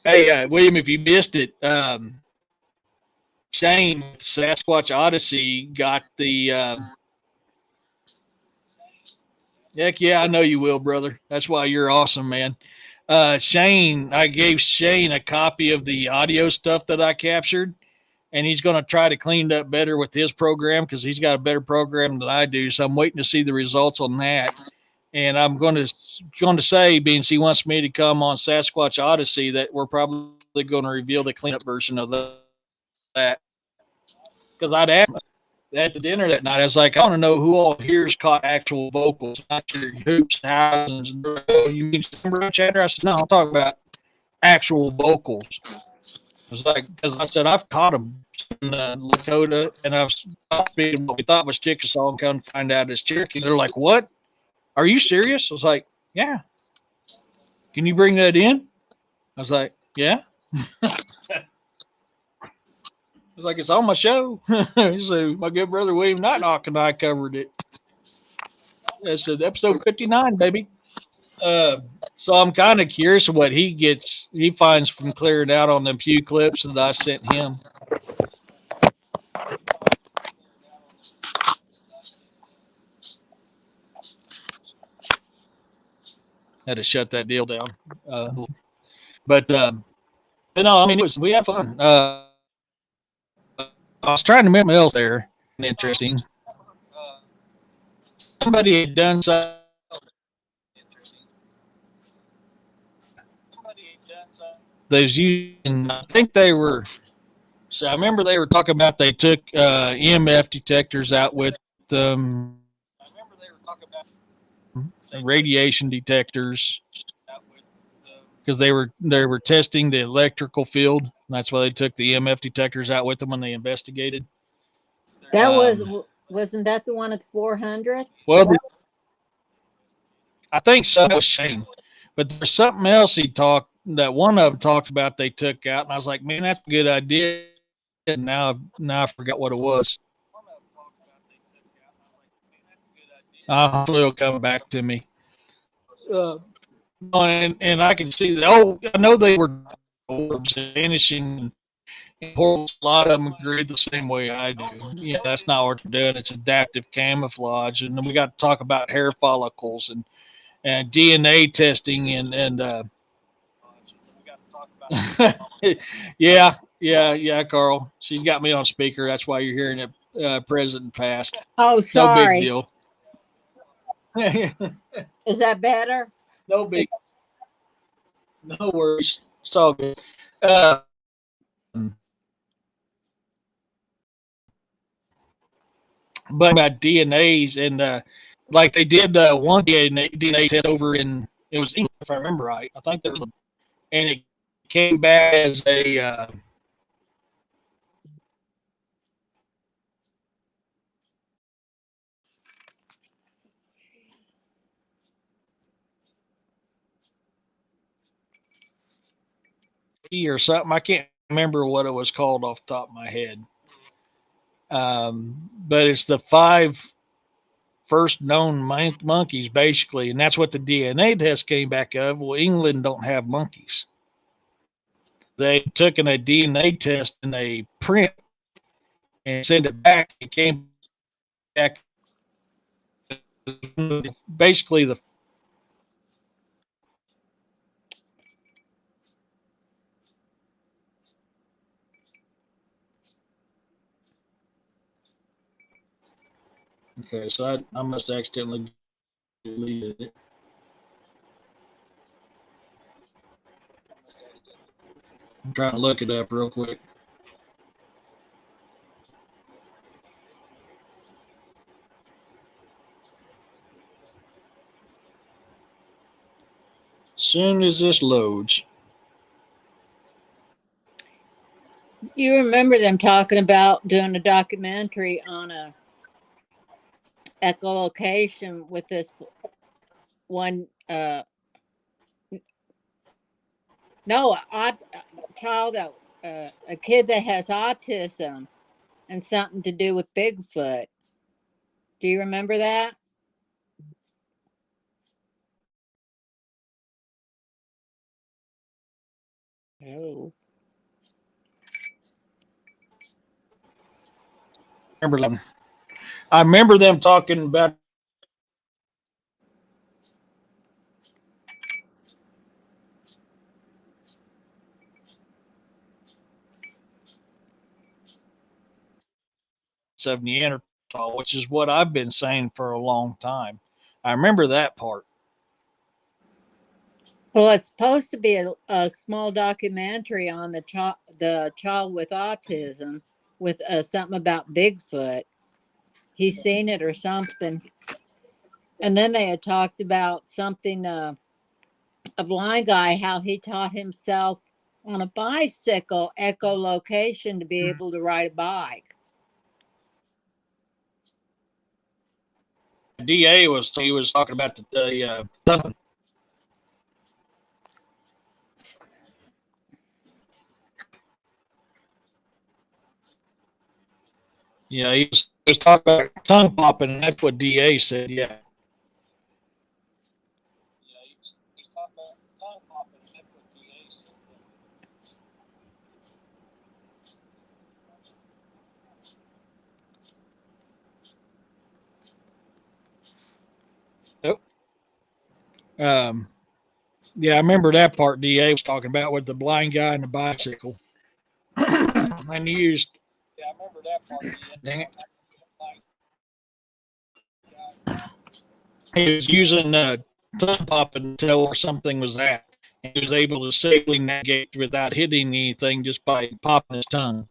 hey, William, if you missed it, Shane Sasquatch Odyssey got the. Heck yeah, I know you will, brother. That's why you're awesome, man. I gave Shane a copy of the audio stuff that I captured, and he's going to try to clean it up better with his program because he's got a better program than I do. So I'm waiting to see the results on that. And I'm going to say, being he wants me to come on Sasquatch Odyssey, that we're probably going to reveal the cleanup version of that. Because I'd asked at the dinner that night, I was like, I want to know who all here's caught actual vocals, not your hoops, howls, and you mean number chatter? I said, no, I'm talking about actual vocals. It's like, because I said, I've caught them in Lakota, and I've speaking what we thought was Chickasaw and come to find out it's Cherokee. They're like, what? Are you serious? I was like, yeah. can you bring that in? I was like, yeah. I was like, it's on my show. So my good brother William Nighthawk and I covered it. I said, episode 59, baby. So I'm kind of curious what he finds from clearing out on them few clips that I sent him. Had to shut that deal down. But no, I mean, we had fun. I was trying to remember else there. Interesting. Somebody had done something. Those using, I think they were. So I remember they were talking about they took EMF detectors out with them, radiation detectors, because they were testing the electrical field. That's why they took the EMF detectors out with them when they investigated. That wasn't that the one at 400? Well, I think so. Was Shane, but there's something else he talked that one of them talked about they took out, and I was like, man, that's a good idea. And now I forgot what it was. Hopefully it'll come back to me. And I can see that. Oh, I know they were orbs vanishing. A lot of them agree the same way I do. Yeah, that's not what they're doing. It's adaptive camouflage, and then we got to talk about hair follicles and DNA testing and yeah, Carl. She's got me on speaker. That's why you're hearing it present and past. Oh, No big sorry. deal. Is that better? No big. No worries. It's all good. But about DNAs and like they did one DNA test over in it was England if I remember right. I think there was and it came back as a or something. I can't remember what it was called off the top of my head. But it's the 5 first known monkeys, basically, and that's what the DNA test came back of. Well, England don't have monkeys. They took in a DNA test and a print and sent it back. It came back basically the okay. So I must accidentally deleted it. I'm trying to look it up real quick. Soon as this loads. You remember them talking about doing a documentary on a echolocation with this one no child that a kid that has autism and something to do with Bigfoot. Do you remember that? Oh. I remember them talking about of Neanderthal, which is what I've been saying for a long time. I remember that part. Well, it's supposed to be a small documentary on the child with autism with something about Bigfoot. He's seen it or something. And then they had talked about something, a blind guy, how he taught himself on a bicycle echolocation to be able to ride a bike. DA was he was talking about the he was talking about tongue popping, and that's what DA said. Yeah. Yep. Um, yeah, I remember that part DA was talking about with the blind guy and the bicycle. And he used, dang it, he was using tongue popping to tell where something was at. And he was able to safely navigate without hitting anything just by popping his tongue.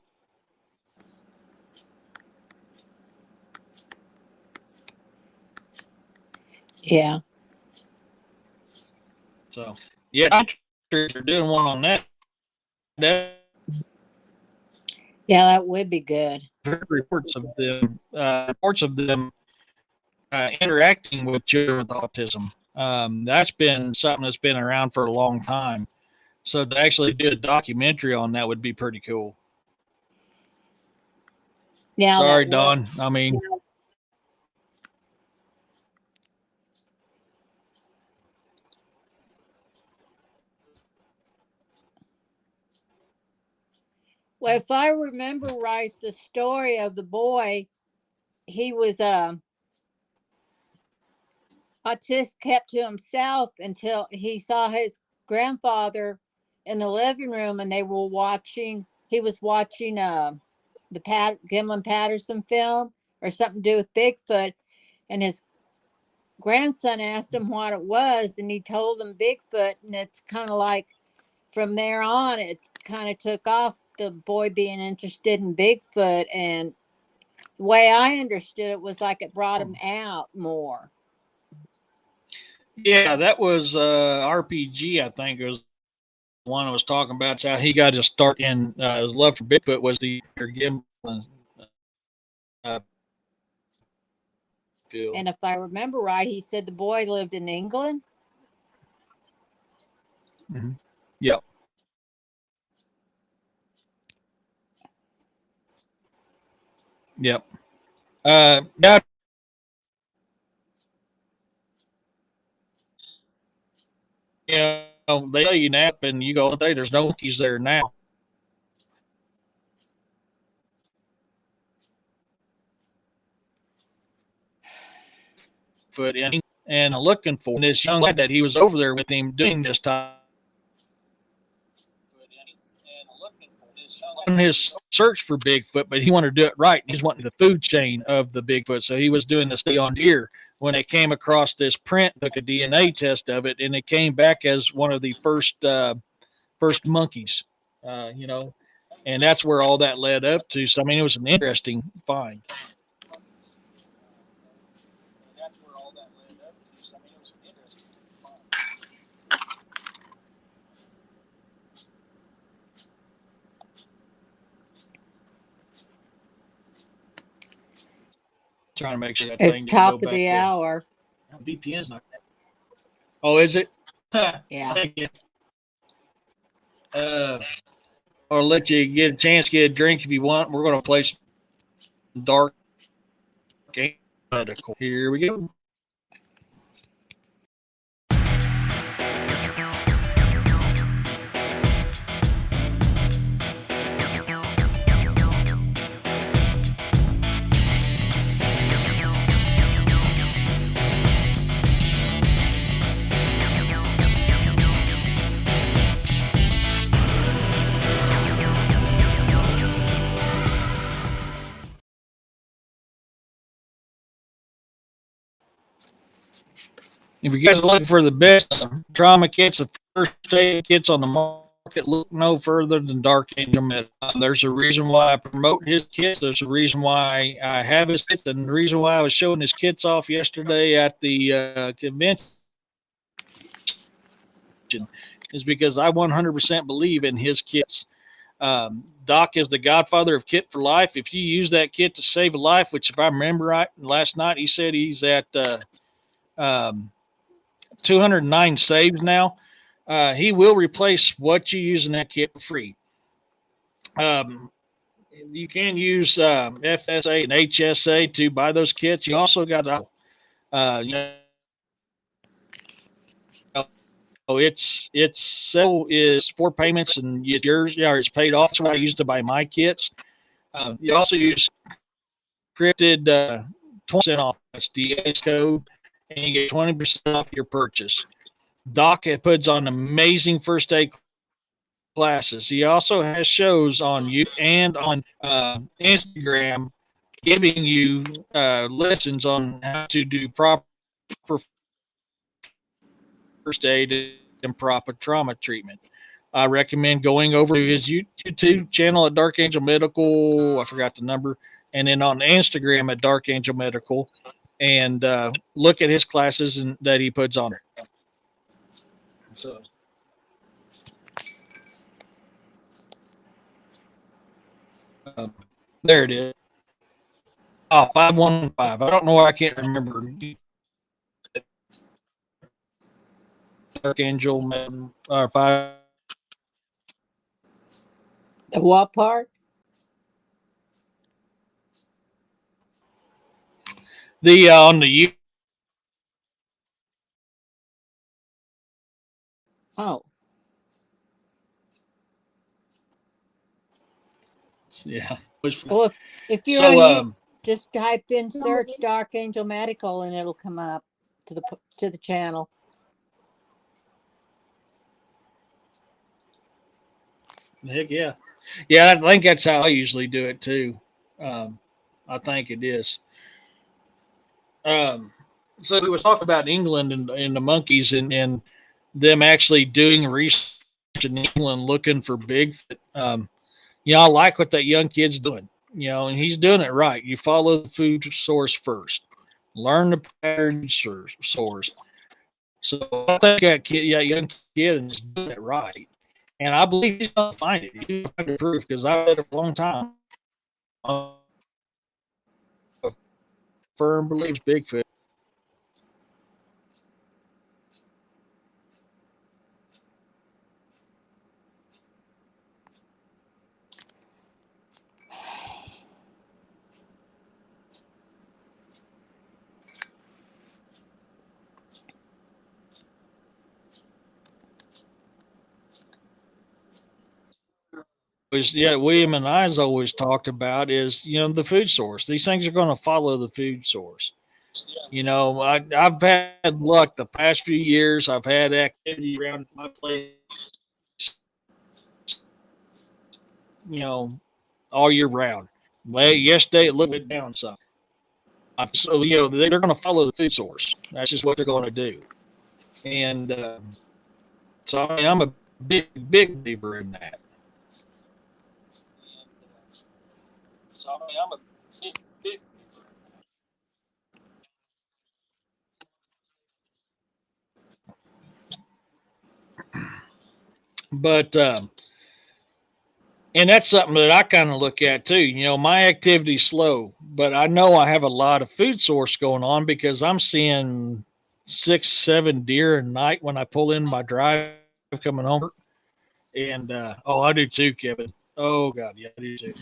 Yeah. So, yeah, they're doing one on that. Yeah, that would be good. Reports of them interacting with children with autism. That's been something that's been around for a long time. So to actually do a documentary on that would be pretty cool. Now Sorry, that was, Don. I mean, well, if I remember right, the story of the boy, he was autistic, kept to himself until he saw his grandfather in the living room, and they were watching. He was watching the Gimlin Patterson film or something to do with Bigfoot, and his grandson asked him what it was, and he told him Bigfoot, and it's kind of like from there on, it kind of took off. The boy being interested in Bigfoot, and the way I understood it was like it brought him out more. yeah, that was RPG. I think it was the one I was talking about. It's how he got his start in his love for Bigfoot was the Gimlin uh, field. And if I remember right, he said the boy lived in England. Mm-hmm. Yep. Yep. Yeah. They tell you nap and you go, hey, there's no monkeys there now. Foot in and looking for this young lad that he was over there with him doing this time. On his search for Bigfoot, but he wanted to do it right. He was wanting the food chain of the Bigfoot, so he was doing the stay on deer. When they came across this print, took a DNA test of it, and it came back as one of the first monkeys. And that's where all that led up to. So I mean, it was an interesting find. Trying to make sure that It's thing didn't top go of back the in. hour. VPN's not that. Oh, is it? Yeah. Thank you. I'll let you get a chance to get a drink if you want. We're going to play some dark. Here we go. If you guys are looking for the best trauma kits, the first aid kits on the market, look no further than Dark Angel Med. There's a reason why I promote his kits. There's a reason why I have his kits, and the reason why I was showing his kits off yesterday at the convention is because I 100% believe in his kits. Doc is the godfather of Kit for Life. If you use that kit to save a life, which if I remember right, last night he said he's at 209 saves now. He will replace what you use in that kit for free. You can use FSA and HSA to buy those kits. You also got you know, it's is 4 payments and it's yours. Yeah, it's paid off. That's what I used to buy my kits. You also use scripted 20% off. That's DA's code, and you get 20% off your purchase. Doc puts on amazing first aid classes. He also has shows on YouTube and on Instagram giving you lessons on how to do proper first aid and proper trauma treatment. I recommend going over to his YouTube channel at Dark Angel Medical. I forgot the number. And then on Instagram at Dark Angel Medical, and look at his classes that he puts on there. So there it is. Oh, 515. I don't know why I can't remember. Dark Angel or 5. The what part? The on the Oh, yeah. well, if you're So on, just type in search Dark Angel Medical and it'll come up to the channel. heck yeah, yeah. I think that's how I usually do it too. I think it is. Um, so we were talking about England and the monkeys and them actually doing research in England looking for Bigfoot. I like what that young kid's doing. And he's doing it right. You follow the food source first, learn the pattern source. So I think that young kid is doing it right, and I believe he's gonna find it. He's gonna find the proof because I've had it for a long time. Firm believes Bigfoot. William and I's always talked about is the food source. These things are going to follow the food source. I've had luck the past few years. I've had activity around my place, you know, all year round. Well, yesterday it looked down some. So they're going to follow the food source. That's just what they're going to do. And so I mean, I'm a big believer in that. So I mean, I'm a big. But and that's something that I kind of look at too. My activity's slow, but I know I have a lot of food source going on because I'm seeing 6, 7 deer a night when I pull in my drive coming home. And I do too, Kevin. Oh God, yeah, I do too.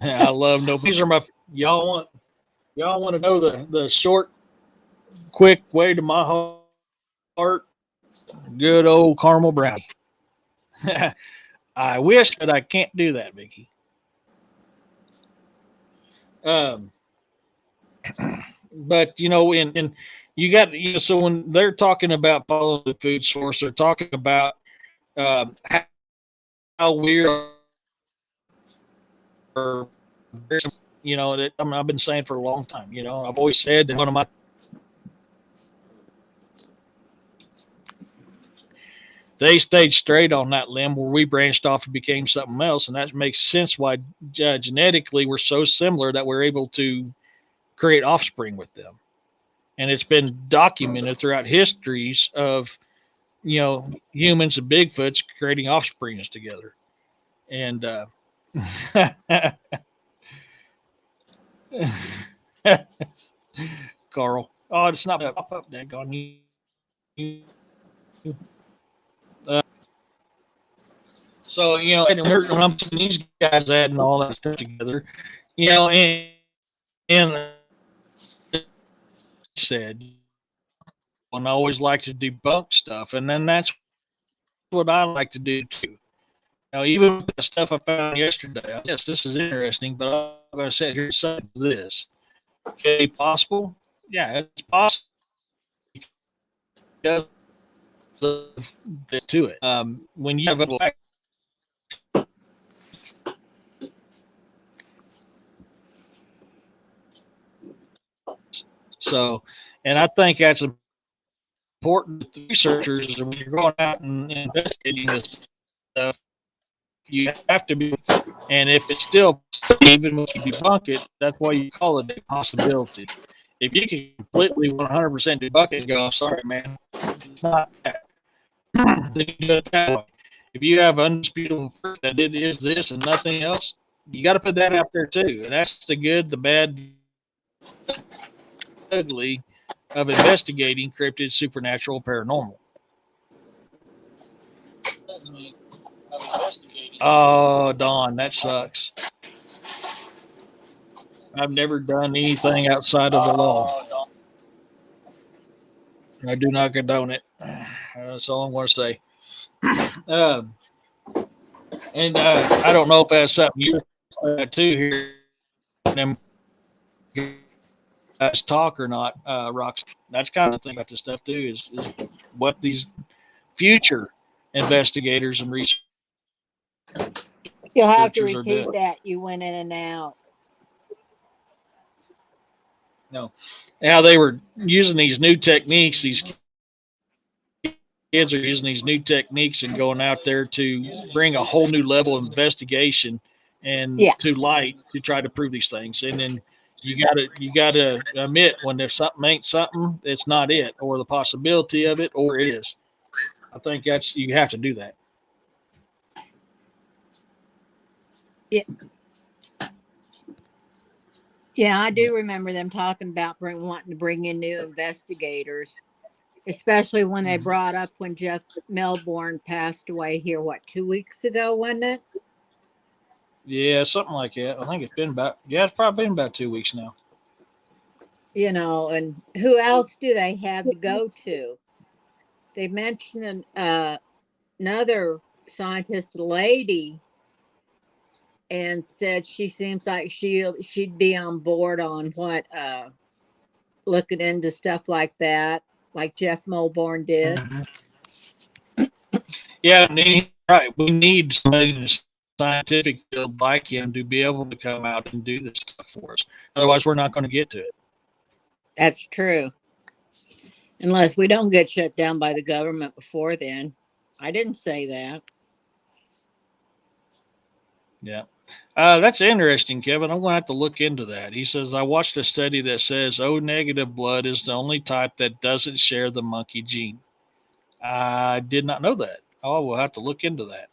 I love no. These are my y'all want to know the short, quick way to my heart. Good old caramel brownie. I wish, but I can't do that, Vicky. Um, but and you got so when they're talking about following the food source, they're talking about how we are. That I've been saying for a long time. I've always said that one of my they stayed straight on that limb where we branched off and became something else, and that makes sense why genetically we're so similar that we're able to create offspring with them. And it's been documented throughout histories of humans and Bigfoots creating offsprings together. And Carl, oh, it's not pop up that on you. Uh, So, when I'm seeing these guys adding all that stuff together, and said, and I always like to debunk stuff, and then that's what I like to do too. Now, even with the stuff I found yesterday, I guess this is interesting, but I'm going to sit here and say this. Okay, possible? Yeah, it's possible because of to it. When you have a so, and I think that's important to researchers when you're going out and investigating this stuff. You have to be, and if it's still, even when you debunk it, that's why you call it a possibility. If you can completely 100% debunk it and go, I'm sorry, man, it's not that, then you do it that way. If you have undisputable proof that it is this and nothing else, you got to put that out there too. And that's the good, the bad, ugly of investigating cryptid, supernatural, paranormal. Oh, Dawn, that sucks. I've never done anything outside of the law. I do not condone it. That's all I'm going to say. Uh, and I don't know if that's something you too here. Them guys talk or not, Roxanne. That's kind of the thing about this stuff too. Is what these future investigators and researchers You'll have to are repeat doing. that. You went in and out. No, how they were using these new techniques. These kids are using these new techniques and going out there to bring a whole new level of investigation and Yeah. to light to try to prove these things. And then you gotta admit when if something ain't something, it's not it, or the possibility of it, or it is. I think that's you have to do that. Yeah. Yeah, I do remember them talking about wanting to bring in new investigators, especially when they brought up when Jeff Melbourne passed away here, 2 weeks ago, wasn't it? Yeah, something like that. I think it's probably been about 2 weeks now. And who else do they have to go to? They mentioned another scientist lady and said she seems like she'd be on board on looking into stuff like that, like Jeff Melbourne did. Mm-hmm. Yeah, right. We need somebody in the scientific field like him to be able to come out and do this stuff for us. Otherwise, we're not going to get to it. That's true. Unless we don't get shut down by the government before then. I didn't say that. Yeah. That's interesting, Kevin. I'm going to have to look into that. He says, I watched a study that says O negative blood is the only type that doesn't share the monkey gene. I did not know that. Oh, we'll have to look into that.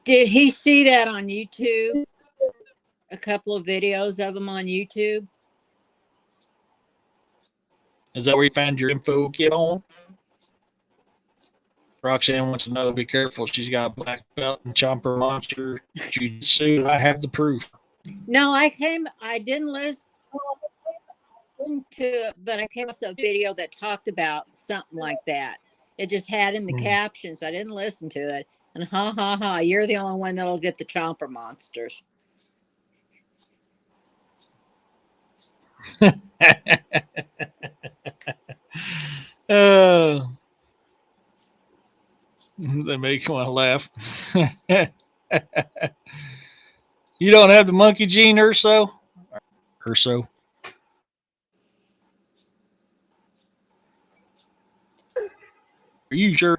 Did he see that on YouTube? A couple of videos of him on YouTube? Is that where you found your info, kid, on? Roxanne wants to know, be careful. She's got a black belt and chomper monster jiu-jitsu, and I have the proof. No, I didn't listen to it, but I came across a video that talked about something like that. It just had in the captions. I didn't listen to it. And ha ha ha, you're the only one that'll get the chomper monsters. They make you want to laugh. You don't have the monkey gene, Urso? Urso. Are you sure?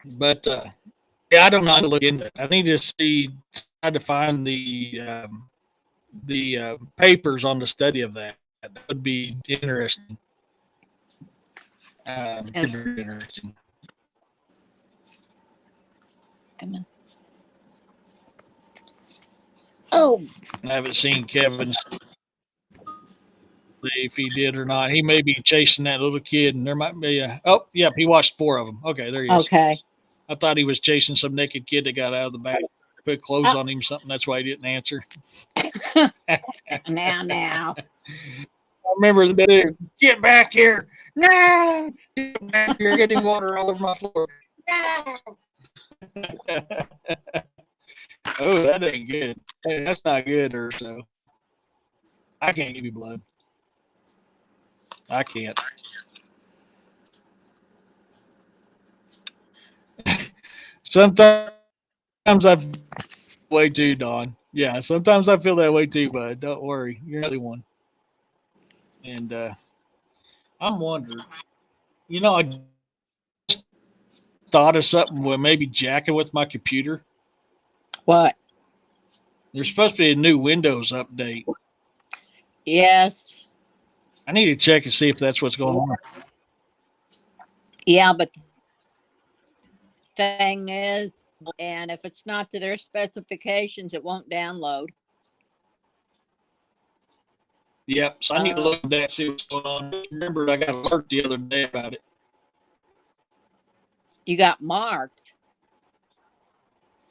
But yeah, I don't know how to look into it. I need to try to find the papers on the study of that. That would be interesting. Very interesting. Come on. Oh, I haven't seen Kevin's if he did or not. He may be chasing that little kid, and there might be a. Oh, yep, he watched 4 of them. Okay, there he is. Okay. I thought he was chasing some naked kid that got out of the back, put clothes on him, something. That's why he didn't answer. Now. I remember the bit. Get back here! No! Get back here! Getting water all over my floor. No! Oh, that ain't good. Hey, that's not good, or so. I can't give you blood. I can't. Sometimes I way too, Dawn. Yeah, sometimes I feel that way too, bud. Don't worry. You're not the one. And I'm wondering, I just thought of something with maybe jacking with my computer. What? There's supposed to be a new Windows update. Yes. I need to check and see if that's what's going on. Yeah, but the thing is, and if it's not to their specifications, it won't download. Yep. So I need to look at that, see what's going on. Remember, I got an alert the other day about it. You got marked.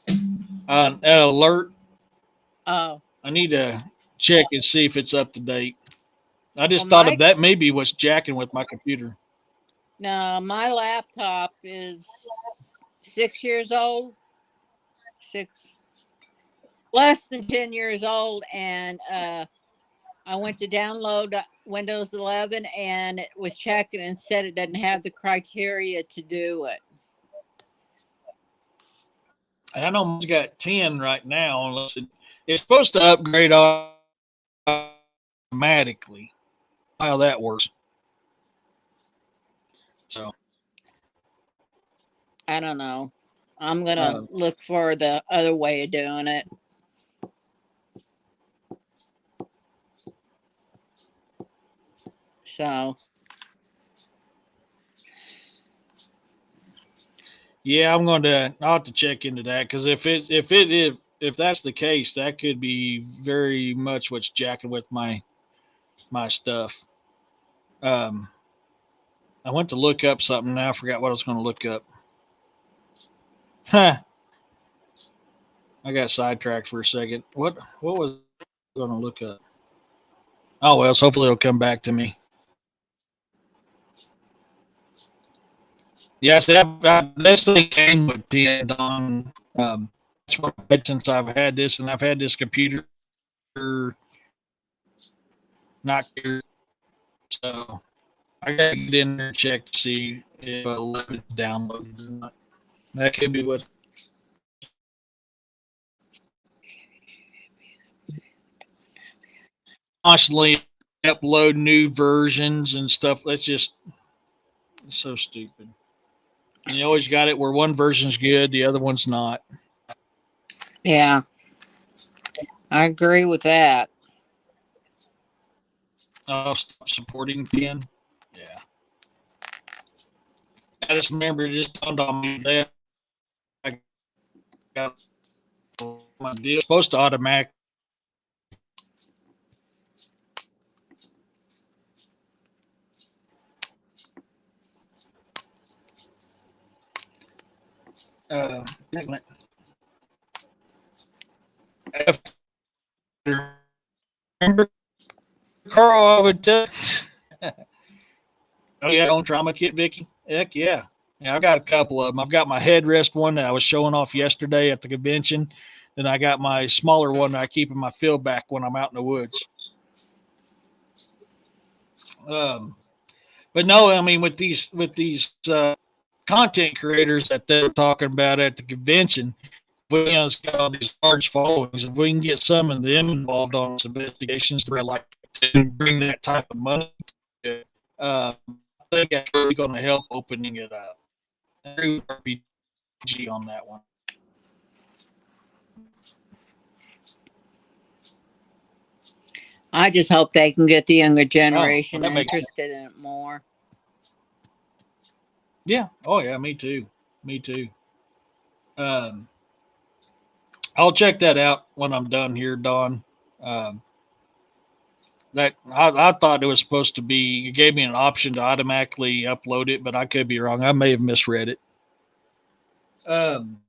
An alert. Oh. I need to check and see if it's up to date. I just thought of that maybe what's jacking with my computer. No, my laptop is 6 years old. Less than 10 years old, and I went to download Windows 11, and it was checking and said it doesn't have the criteria to do it. I know it's got 10 right now, unless it's supposed to upgrade automatically. How that works. So I don't know. I'm gonna look for the other way of doing it. So yeah, I'll have to check into that, because if that's the case, that could be very much what's jacking with my stuff. I went to look up something. Now I forgot what I was going to look up. Huh. I got sidetracked for a second. What was I going to look up? Oh well, so hopefully it'll come back to me. Yes, this thing came with the Don. That's what I've had since I've had this, and I've had this computer not here. So I gotta get in there and check to see if it's downloaded or not. That could be what. Constantly upload new versions and stuff. That's just so stupid. And you always got it where one version's good, the other one's not. yeah, I agree with that. I'll stop supporting PN. Yeah. I just remember it just dawned on me that I got my deal supposed to automatic. Remember, Carl, I would tell. Oh yeah, own trauma kit, Vicky. Heck yeah. Yeah, I've got a couple of them. I've got my headrest one that I was showing off yesterday at the convention. Then I got my smaller one that I keep in my field back when I'm out in the woods. But no, I mean with these content creators that they're talking about at the convention, it's got all these large followings. If we can get some of them involved on some investigations, to like to bring that type of money, I think that's really going to help opening it up. I agree with RPG on that one. I just hope they can get the younger generation interested in it more. Yeah. Oh yeah. Me too. Me too. I'll check that out when I'm done here, Dawn. that I thought it was supposed to be. It gave me an option to automatically upload it, but I could be wrong. I may have misread it. Um,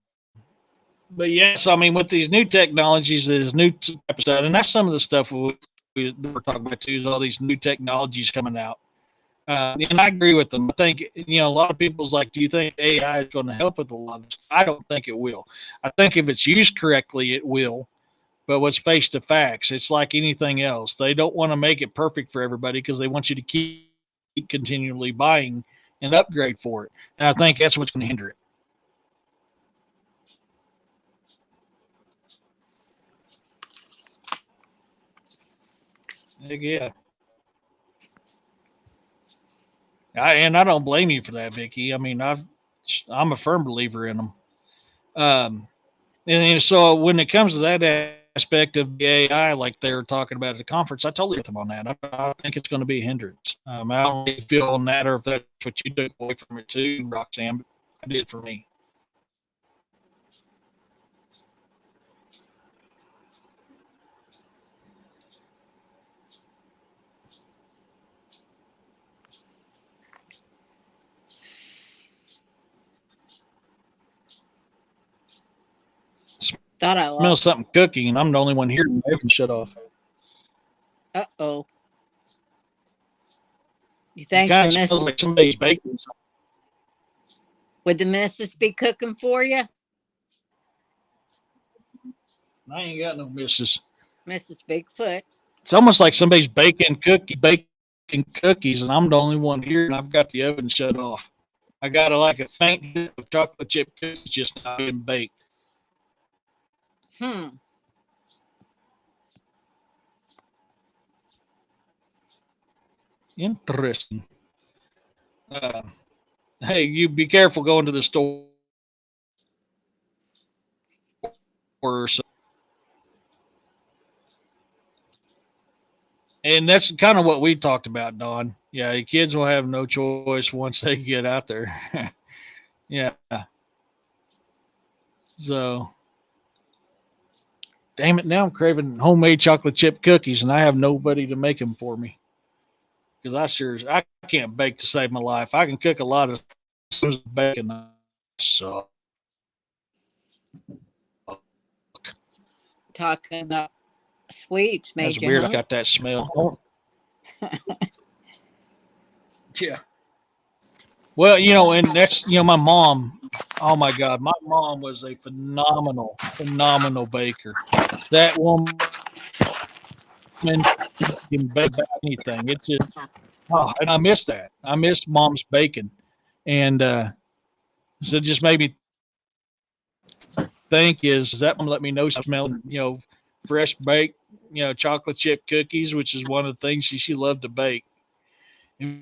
but yes, I mean, with these new technologies, there's new type of stuff, and that's some of the stuff we're talking about too. Is all these new technologies coming out, and I agree with them. I think a lot of people's like, do you think AI is going to help with a lot of this? I don't think it will. I think if it's used correctly, it will. But what's face to facts, it's like anything else. They don't want to make it perfect for everybody because they want you to keep continually buying and upgrade for it. And I think that's what's going to hinder it. Yeah. And I don't blame you for that, Vicky. I mean, I'm a firm believer in them. Um, and so when it comes to that aspect of the AI, like they were talking about at the conference, I totally with them on that. I think it's going to be a hindrance. I don't really feel on that, or if that's what you took away from it too, Roxanne. But I did for me. Thought I Smell lost. something cooking, and I'm the only one here. And the oven shut off. Uh-oh. You It think kind the of smells missus like somebody's baking something. would the missus be cooking for you, I ain't got no misses. Mrs. Bigfoot? It's almost like somebody's baking cookies, and I'm the only one here, and I've got the oven shut off. I got like a faint hit of chocolate chip cookies just now being baked. Hmm. Interesting. Uh, hey, you be careful going to the store or so. And that's kind of what we talked about, Don. Yeah, the kids will have no choice once they get out there. Yeah. So, damn it, now I'm craving homemade chocolate chip cookies, and I have nobody to make them for me. Because I can't bake to save my life. I can cook a lot of bacon. So Talking about sweets that's made you weird. I hungry. got that smell. Yeah. Well, and that's my mom. Oh my God, my mom was a phenomenal baker. That woman can bake anything. It's just and I miss that. I miss mom's bacon, and so it just made me think: is that mom let me know she smelling fresh baked chocolate chip cookies, which is one of the things she loved to bake.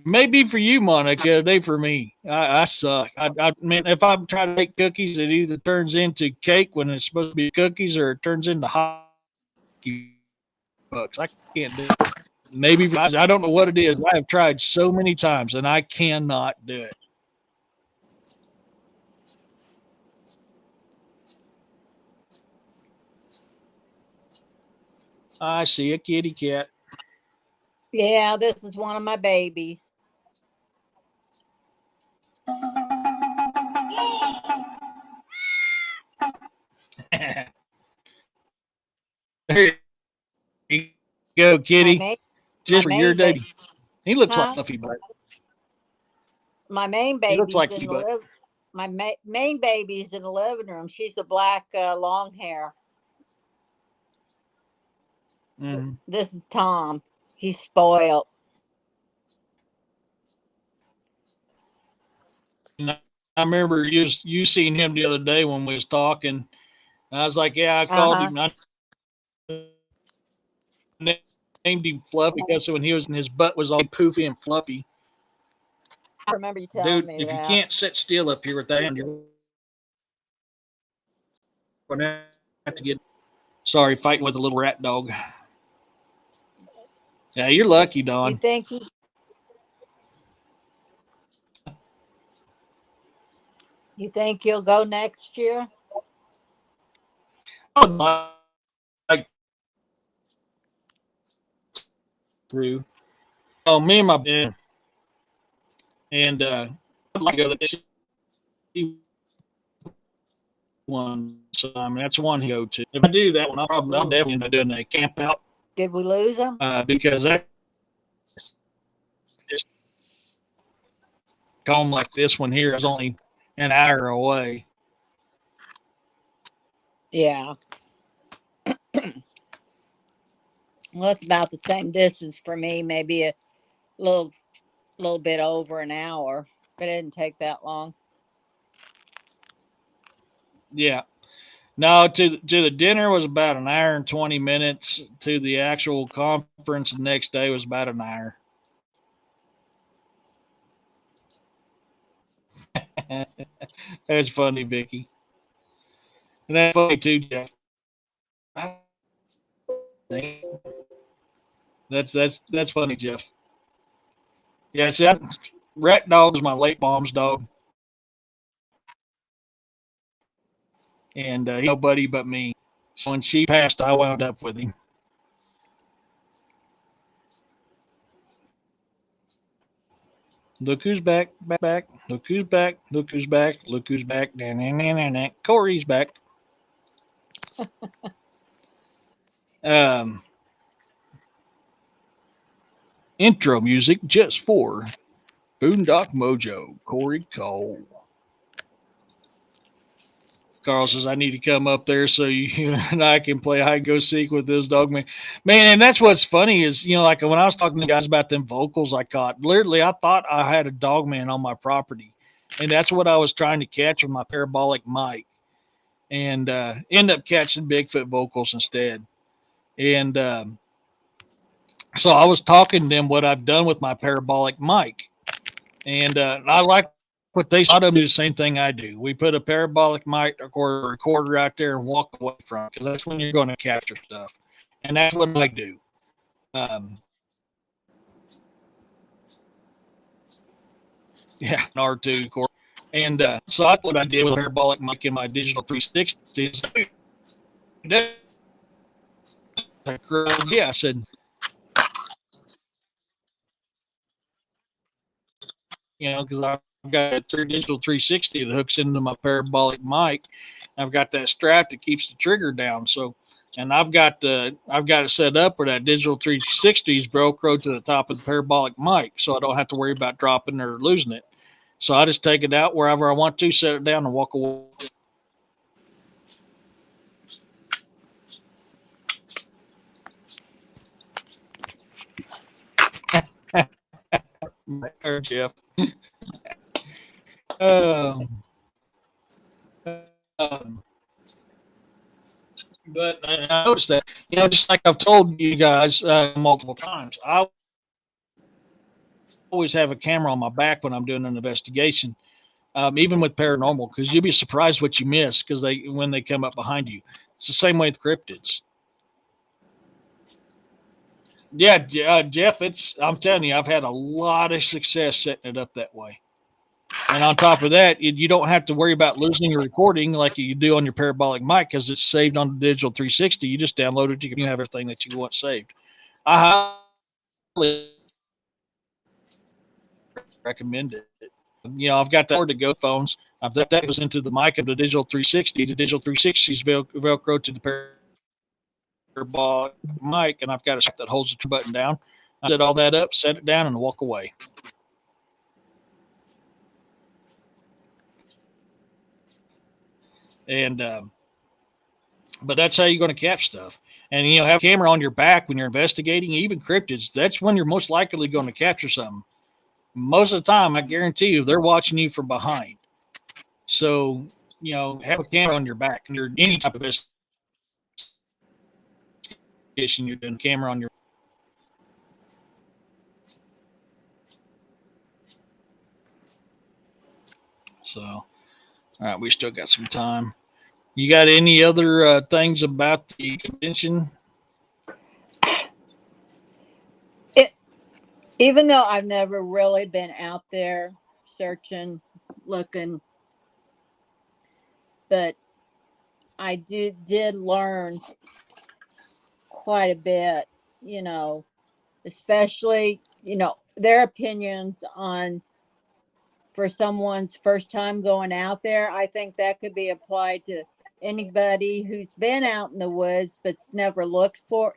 Maybe for you, Monica. They for me. I suck. I mean, if I try to make cookies, it either turns into cake when it's supposed to be cookies, or it turns into hockey pucks. I can't do it. Maybe I don't know what it is. I have tried so many times, and I cannot do it. I see a kitty cat. Yeah, this is one of my babies. There you go, My kitty. main my Just for your main baby, daddy. He looks like huh? Fluffy, but My main he looks baby's like in Fluffy, the but main baby's in the living room. She's a black long hair. mm-hmm. This is Tom. He's spoiled. And I remember you seen him the other day when we was talking. And I was like, yeah, I called Uh-huh. him. I named him Fluffy because when he was in his butt was all poofy and fluffy. I remember you telling Dude, me if you that. can't sit still up here with that hand, you're going to have to get. Sorry, fighting with a little rat dog. Yeah, you're lucky, You Don. think you think you'll go next year? I would like through. Oh, me and my and I'd like to go to see one. So I mean, that's one he go to. If I do that one, I'll definitely end up doing a camp out. Did we lose them? Because that just home like this one here is only an hour away. Yeah. Well, it's about the same distance for me, maybe a little bit over an hour, but it didn't take that long. Yeah. No, to the dinner was about an hour and 20 minutes. To the actual conference the next day was about an hour. That's funny, Vicky. And that's funny too, Jeff. That's funny, Jeff. Yeah, see, Rat Dog is my late mom's dog, and he nobody but me. So when she passed, I wound up with him. Look who's back, back, back. Look who's back. Look who's back. Look who's back. Nah, nah, nah, nah, nah. Corey's back. Um, Intro music just for Boondock Mojo, Corey Cole. Carl says, I need to come up there so you and I can play hide go seek with this dog man. Man, and that's what's funny is, like when I was talking to guys about them vocals I caught, literally I thought I had a dog man on my property. And that's what I was trying to catch with my parabolic mic. And end up catching Bigfoot vocals instead. And so I was talking to them what I've done with my parabolic mic. And I like what they ought to do the same thing I do. We put a parabolic mic or recorder out there and walk away from it because that's when you're going to capture stuff. And that's what I do. Yeah, an R2 core. And so that's what I did with parabolic mic in my digital 360. Yeah, I said, because I've got a digital 360 that hooks into my parabolic mic. I've got that strap that keeps the trigger down. So, and I've got it set up where that digital 360 is Velcro to the top of the parabolic mic, so I don't have to worry about dropping or losing it. So I just take it out wherever I want to, set it down, and walk away. Or Jeff. um, um, but I noticed that, just like I've told you guys multiple times, I always have a camera on my back when I'm doing an investigation, even with paranormal, because you'll be surprised what you miss when they come up behind you. It's the same way with cryptids. Yeah, Jeff, I'm telling you, I've had a lot of success setting it up that way. And on top of that, you don't have to worry about losing your recording like you do on your parabolic mic because it's saved on the digital 360. You just download it. You can have everything that you want saved. I highly recommend it. I've got that to go phones. That goes into the mic of the digital 360. The digital 360 is Velcro to the parabolic mic, and I've got a strap that holds the button down. I set all that up, set it down, and walk away. And but that's how you're going to catch stuff. And have a camera on your back when you're investigating, even cryptids. That's when you're most likely going to capture something. Most of the time, I guarantee you, they're watching you from behind. So have a camera on your back. And you're any type of investigation, you're doing camera on your. So, all right, we still got some time. You got any other things about the convention? Even though I've never really been out there searching, looking, but I did learn quite a bit, especially, their opinions on for someone's first time going out there. I think that could be applied to anybody who's been out in the woods but's never looked for,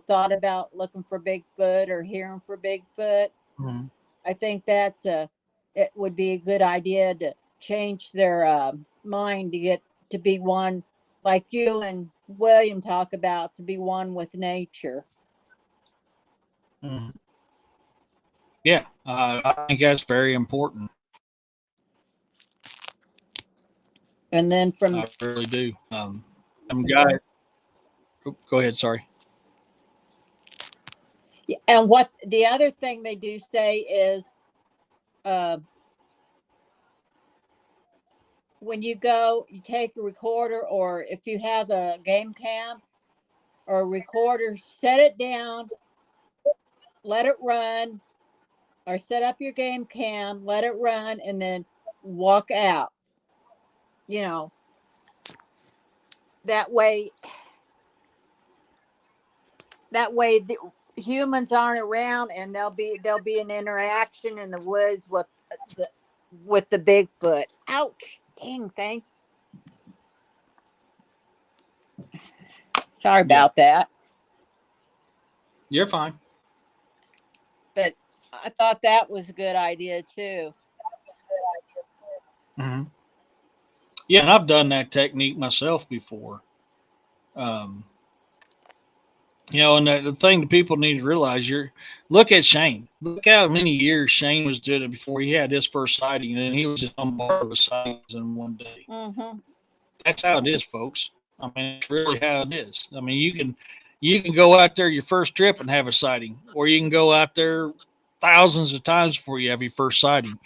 thought about looking for Bigfoot or hearing for Bigfoot. Mhm. I think that it would be a good idea to change their mind to get to be one, like you and William talk about, to be one with nature. Mhm. Yeah, I think that's very important. And then from I really do. Some guy. Go ahead. Sorry. and what the other thing they do say is uh, when you go, you take a recorder, or if you have a game cam or a recorder, set it down, let it run, or set up your game cam, let it run, and then walk out. You know, that way, the humans aren't around, and there'll be an interaction in the woods the with the Bigfoot. Ouch! Dang thing. Sorry Yeah, about that. you're fine. But I thought that was a good idea too. Hmm. Yeah, and I've done that technique myself before. Um, and the thing that people need to realize, look at Shane. Look how many years Shane was doing it before he had his first sighting, and he was just bombarded with sightings in one day. Mm-hmm. That's how it is, folks. I mean, it's really how it is. I mean, you can go out there your first trip and have a sighting, or you can go out there thousands of times before you have your first sighting.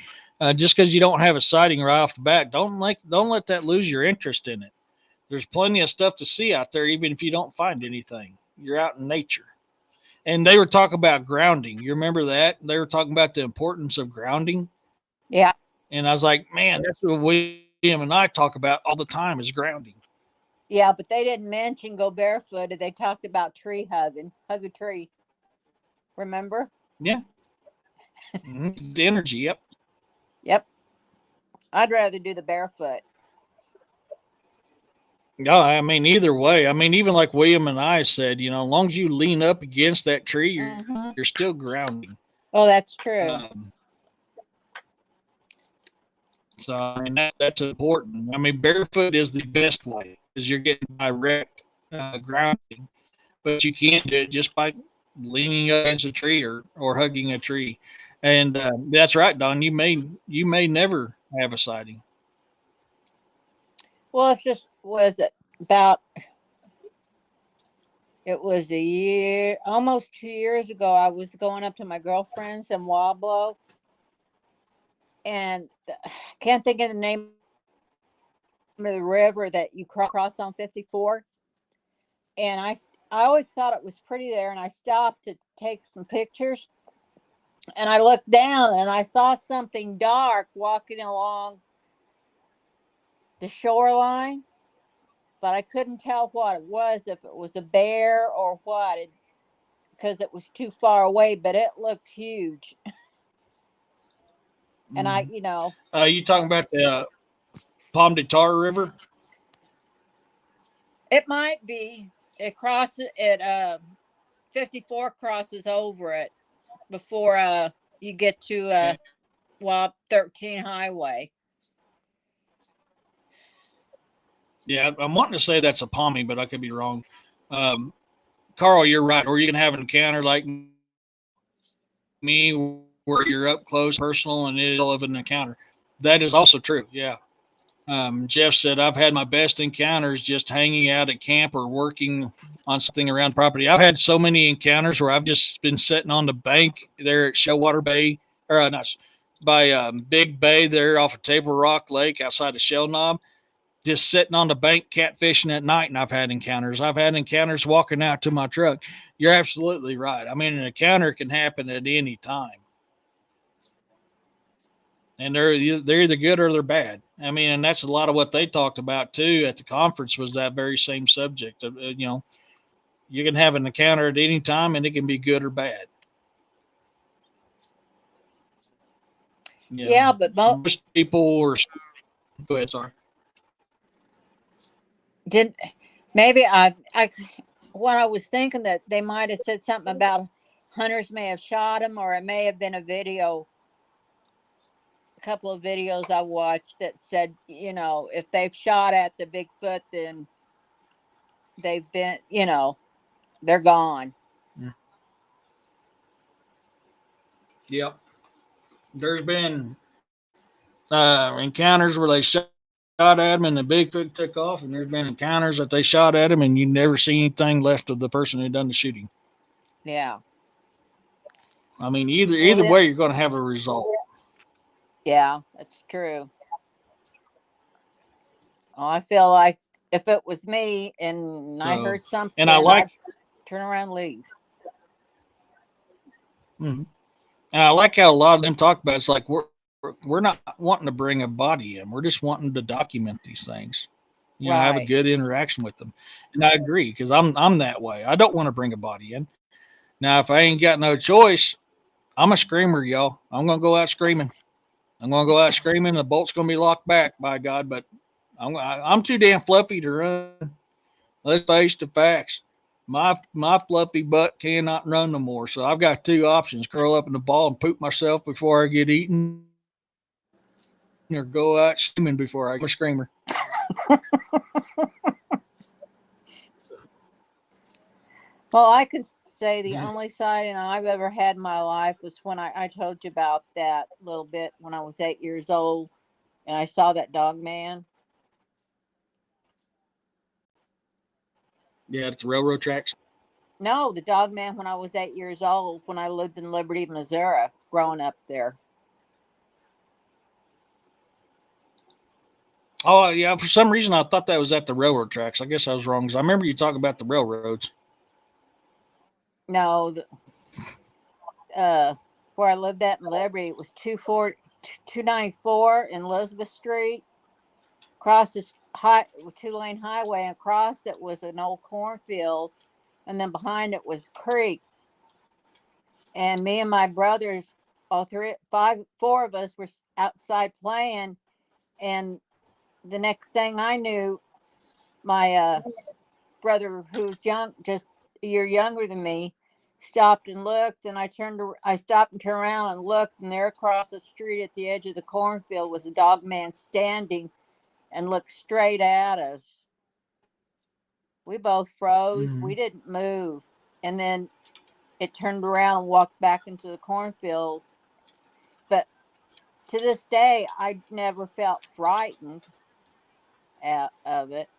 Just because you don't have a sighting right off the bat, don't let that lose your interest in it. There's plenty of stuff to see out there, even if you don't find anything. You're out in nature. And they were talking about grounding. You remember that? They were talking about the importance of grounding. Yeah. And I was like, man, that's what William and I talk about all the time is grounding. Yeah, but they didn't mention go barefooted. They talked about tree hugging. Hug a tree. Remember? Yeah. Mm-hmm. The energy. Yep. Yep. I'd rather do the barefoot. No, I mean, either way. I mean, even like William and I said, as long as you lean up against that tree, Mm-hmm. you're still grounding. Oh, that's true. So I mean that's important. I mean, barefoot is the best way because you're getting direct grounding, but you can't do it just by leaning up against a tree or hugging a tree. And that's right, Don. You may never have a sighting. Well, it's just was it about? It was a year, almost 2 years ago. I was going up to my girlfriend's in Wablo, and I can't think of the name of the river that you cross on 54. And I always thought it was pretty there, and I stopped to take some pictures. And I looked down, and I saw something dark walking along the shoreline, but I couldn't tell what it was, if it was a bear or what, because it was too far away. But it looked huge, and Mm. I. You talking about the Palm de Tar River? It might be. It crosses it. 54 crosses over it before you get to Okay. 13 highway. Yeah, I'm wanting to say that's a palmy, but I could be wrong. Um, Carl, you're right. Or you can have an encounter like me where you're up close, personal, and it's all of an encounter. That is also true. Yeah. Jeff said, I've had my best encounters just hanging out at camp or working on something around property. I've had so many encounters where I've just been sitting on the bank there at Shellwater Bay, or not by Big Bay there off of Table Rock Lake outside of Shell Knob, just sitting on the bank catfishing at night. And I've had encounters. I've had encounters walking out to my truck. You're absolutely right. I mean, an encounter can happen at any time. And they're either good or they're bad. I mean, and that's a lot of what they talked about too at the conference was that very same subject. You can have an encounter at any time, and it can be good or bad. Yeah, but most people are. Go ahead, sorry. did maybe what I was thinking that they might have said something about hunters may have shot him, or it may have been a couple of videos I watched that said, if they've shot at the Bigfoot, then they've been, they're gone. Yep. There's been encounters where they shot at him and the Bigfoot took off, and there's been encounters that they shot at him and you never see anything left of the person who done the shooting. Yeah. I mean, either way, you're going to have a result. Yeah, that's true. Oh, I feel like if it was me and I heard something, and I like, I'd turn around and leave. Mm-hmm. And I like how a lot of them talk about it. It's like we're not wanting to bring a body in. We're just wanting to document these things. Have a good interaction with them. And I agree, because I'm that way. I don't want to bring a body in. Now, if I ain't got no choice, I'm a screamer, y'all. I'm gonna go out screaming. The bolt's gonna be locked back, by God. But I'm too damn fluffy to run. Let's face the facts. My fluffy butt cannot run no more. So I've got two options: curl up in the ball and poop myself before I get eaten, or go out screaming before I get a screamer. Well, I could say the only sighting I've ever had in my life was when I told you about that little bit when I was 8 years old and I saw that dog man. Yeah, it's railroad tracks. No, the dog man when I was 8 years old, when I lived in Liberty, Missouri, growing up there. Oh, yeah. For some reason, I thought that was at the railroad tracks. I guess I was wrong, because I remember you talking about the railroads. No, where I lived at in Liberty, it was 294 in Elizabeth Street. Across this two-lane highway, and across it was an old cornfield, and then behind it was a creek. And me and my brothers, four of us were outside playing, and the next thing I knew, my brother, who's just a year younger than me, stopped and looked, and I stopped and turned around and looked, and there across the street at the edge of the cornfield was a dog man standing and looked straight at us. We both froze. Mm-hmm. We didn't move. And then it turned around and walked back into the cornfield. But to this day, I never felt frightened of it.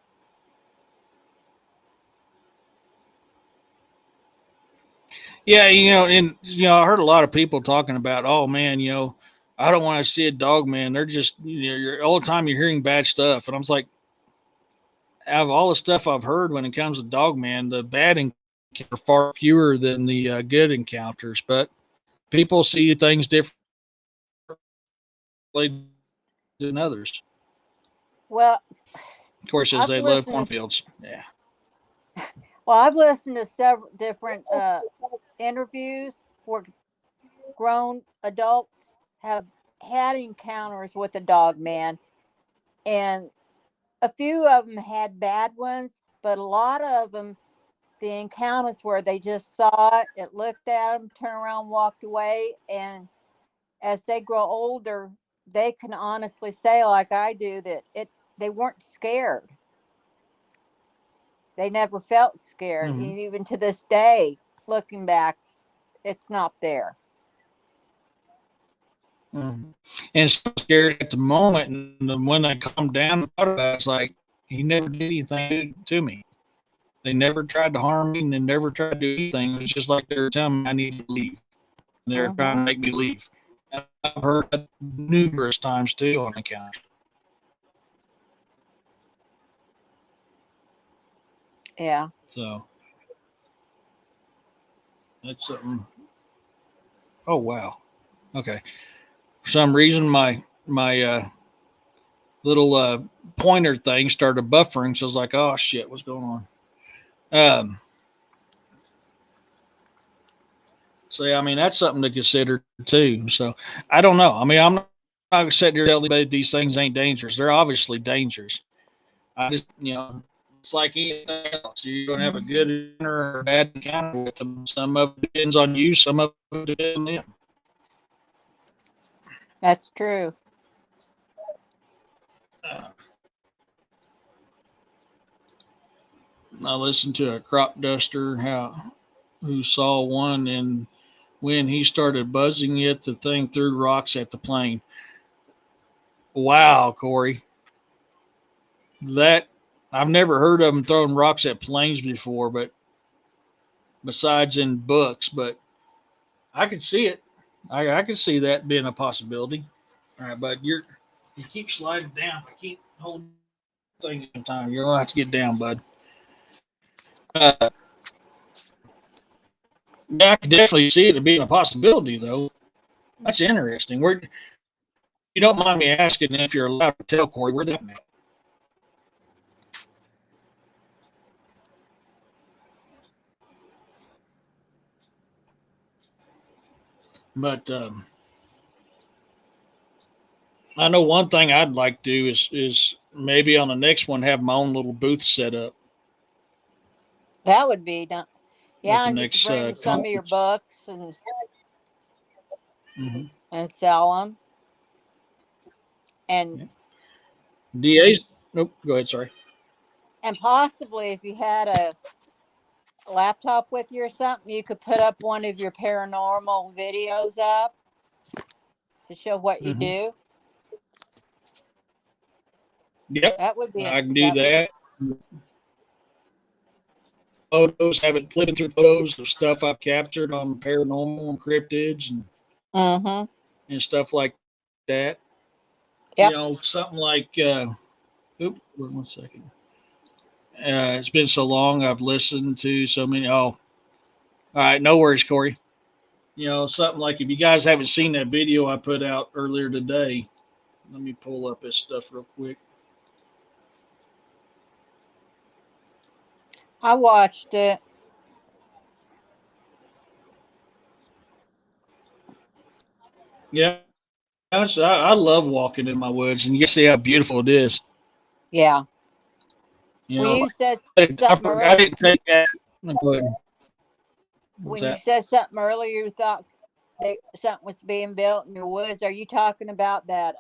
Yeah, I heard a lot of people talking about, oh man, I don't want to see a dog man. They're just, you're all the time you're hearing bad stuff, and I'm like, out of all the stuff I've heard when it comes to dog man, the bad encounters are far fewer than the good encounters. But people see things differently than others. Well, of course, as they love cornfields. Yeah. Well, I've listened to several different interviews where grown adults have had encounters with a dog man, and a few of them had bad ones, but a lot of them, the encounters where they just saw it looked at them, turned around, walked away, and as they grow older, they can honestly say, like I do, that they weren't scared. They never felt scared, Mm-hmm. and even to this day, looking back, it's not there. Mm-hmm. And it's scary at the moment, and then when they calm down, it's like he never did anything to me. They never tried to harm me, and they never tried to do anything. It was just like they were telling me I need to leave. And they were trying to make me leave. And I've heard that numerous times too on account. Yeah. So that's something. Oh wow. Okay. For some reason, my little pointer thing started buffering, so I was like, "Oh shit, what's going on?" So yeah, I mean that's something to consider too. So I don't know. I mean, I'm not sitting here telling anybody these things ain't dangerous. They're obviously dangerous. I just, it's like anything else. You're going to have a good encounter or a bad encounter with them. Some of it depends on you, some of it depends on them. That's true. I listened to a crop duster who saw one, and when he started buzzing it, the thing threw rocks at the plane. Wow, Corey. That I've never heard of them throwing rocks at planes before, but besides in books, but I could see it. I could see that being a possibility. All right, but you keep sliding down. I keep holding the thing at the time. You're gonna have to get down, bud. Yeah, I could definitely see it being a possibility, though. That's interesting. You don't mind me asking if you're allowed to tell Corey where that at? But I know one thing I'd like to do is maybe on the next one have my own little booth set up That would be done. with Yeah, the and you could next bring some of your conference. books Mm-hmm. and sell them. And Yeah. DA's. Nope. Go ahead. Sorry. and possibly if you had a laptop with you or something, you could put up one of your paranormal videos up to show what you Mm-hmm. do. Yep. That would be I can do that would that. Photos, having flipping through photos of stuff I've captured on paranormal and cryptids mm-hmm. and stuff like that. Yep. Something like. Oop, wait 1 second. It's been so long. I've listened to so many. Oh, all right. No worries, Corey. Something like if you guys haven't seen that video I put out earlier today, let me pull up this stuff real quick. I watched it. Yeah, I love walking in my woods, and you can see how beautiful it is. Yeah. You When know, you said something I earlier, didn't take that. Go ahead. What's when you that? said something earlier, you thought something was being built in your woods. Are you talking about that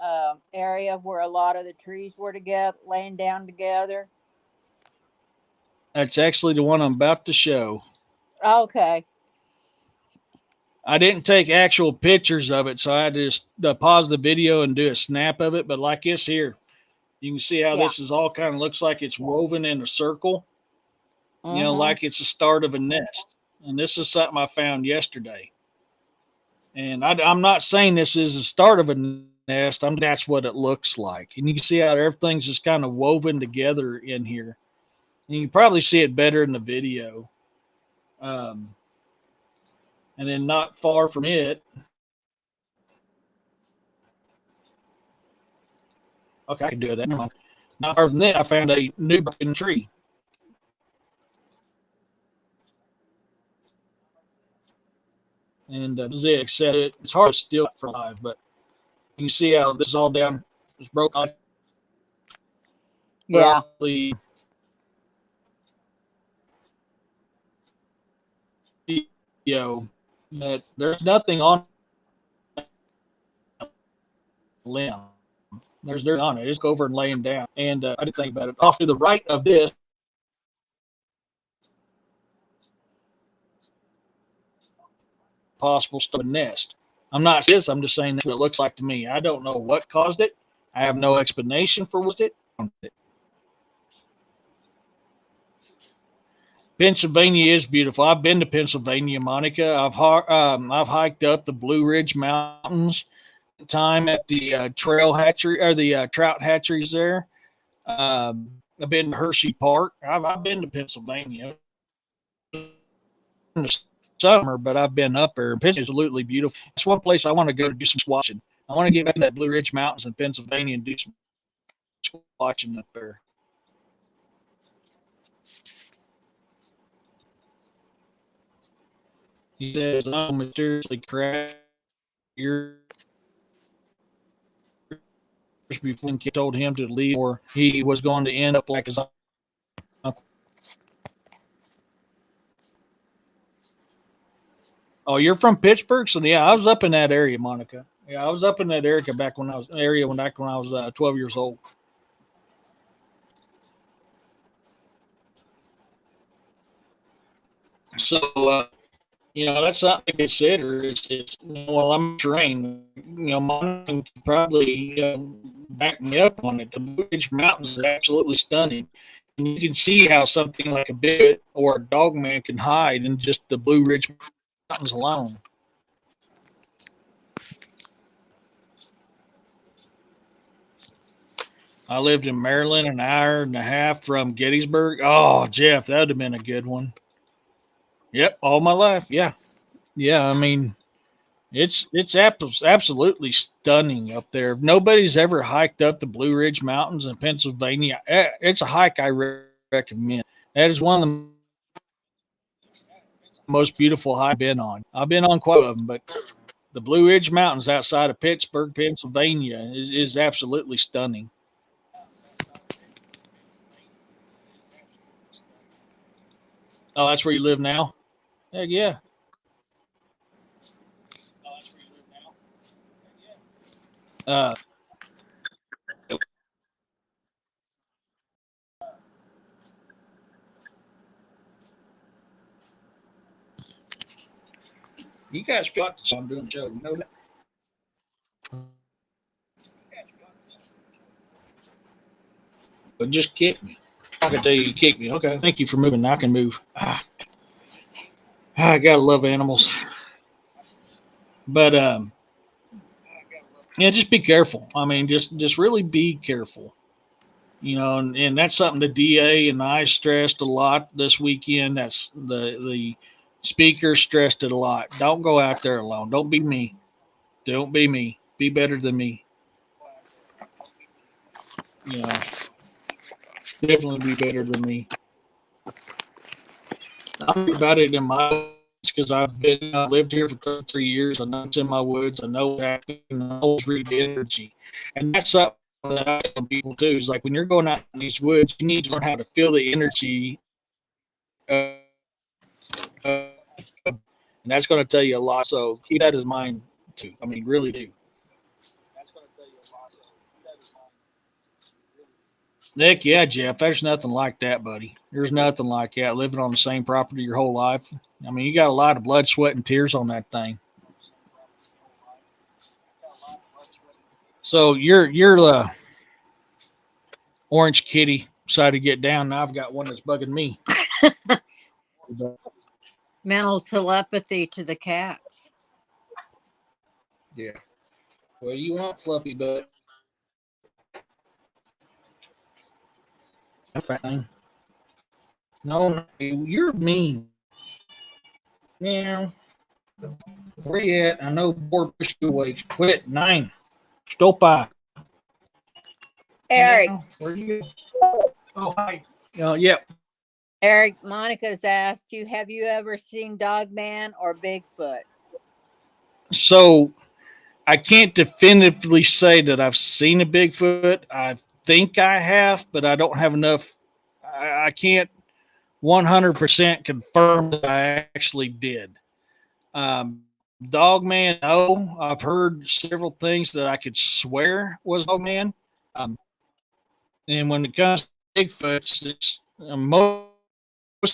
area where a lot of the trees were together, laying down together? That's actually the one I'm about to show. Okay. I didn't take actual pictures of it, so I had to just pause the video and do a snap of it. But like this here, you can see how Yeah. this is all kind of looks like it's woven in a circle. Mm-hmm. Like it's the start of a nest. And this is something I found yesterday. And I'm not saying this is the start of a nest. That's what it looks like. And you can see how everything's just kind of woven together in here. And you can probably see it better in the video. Um, and then not far from it. Okay, I can do that. Not far from it, I found a new broken tree. And this is it. Except it's hard to steal it for live, but you can see how this is all down. It's broken. Yeah. Roughly, that there's nothing on the limb. There's dirt on it. It's over and laying down. And I didn't think about it. Off to the right of this, possible stuff nest. I'm not saying this. I'm just saying that's what it looks like to me. I don't know what caused it. I have no explanation for what it. Pennsylvania is beautiful. I've been to Pennsylvania, Monica. I've hiked up the Blue Ridge Mountains. Time at the trail hatchery or the trout hatcheries there. I've been to Hershey Park. I've been to Pennsylvania in the summer, but I've been up there. Pennsylvania is absolutely beautiful. It's one place I want to go to do some squatching. I want to get back to that Blue Ridge Mountains in Pennsylvania and do some squatching up there. He says, "I'm mysteriously cracked. You're before he told him to leave, or he was going to end up like his uncle. Oh, you're from Pittsburgh, so yeah, I was up in that area, Monica. Yeah, I was up in that area back when I was 12 years old. So that's something to consider. Well, I'm terrain. Mine could probably back me up on it. The Blue Ridge Mountains is absolutely stunning. And you can see how something like a Bigfoot or a dogman can hide in just the Blue Ridge Mountains alone. I lived in Maryland, an hour and a half from Gettysburg. Oh, Jeff, that would have been a good one. Yep, all my life. Yeah, yeah. I mean, it's absolutely stunning up there. If nobody's ever hiked up the Blue Ridge Mountains in Pennsylvania, it's a hike I recommend. That is one of the most beautiful hikes I've been on. I've been on quite a of them, but the Blue Ridge Mountains outside of Pittsburgh, Pennsylvania, is absolutely stunning. Oh, that's where you live now? Heck yeah. Uh, you guys got this. I'm doing a show. You know that? But just kick me. I can tell you kick me. Okay. Thank you for moving. I can move. I gotta love animals. But yeah, just be careful. I mean, just really be careful. And that's something the DA and I stressed a lot this weekend. That's the speaker stressed it a lot. Don't go out there alone. Don't be me. Don't be me. Be better than me. You know, definitely be better than me. I'm about it in my woods because I lived here for 33 years. I know it's in my woods. I know what's happening. I always read the energy, and that's something that I tell people too. Is like when you're going out in these woods, you need to learn how to feel the energy, and that's going to tell you a lot. So keep that in mind too. I mean, really do. Nick, yeah, Jeff, there's nothing like that, buddy. There's nothing like that. Living on the same property your whole life. I mean, you got a lot of blood, sweat, and tears on that thing. So you're the orange kitty decided to get down. Now I've got one that's bugging me. Mental telepathy to the cats. Yeah. What do you want, Fluffy Butt? Fine. No, you're mean. Yeah. Where you at? I know board push you away. Quit. 9. Stopa. Eric. Where you? Oh, hi. Yep. Eric, Monica's asked you, have you ever seen Dogman or Bigfoot? So I can't definitively say that I've seen a Bigfoot. I think I have, but I don't have enough. I can't 100% confirm that I actually did. Dogman, no. I've heard several things that I could swear was Dogman. And when it comes to Bigfoots, it's most of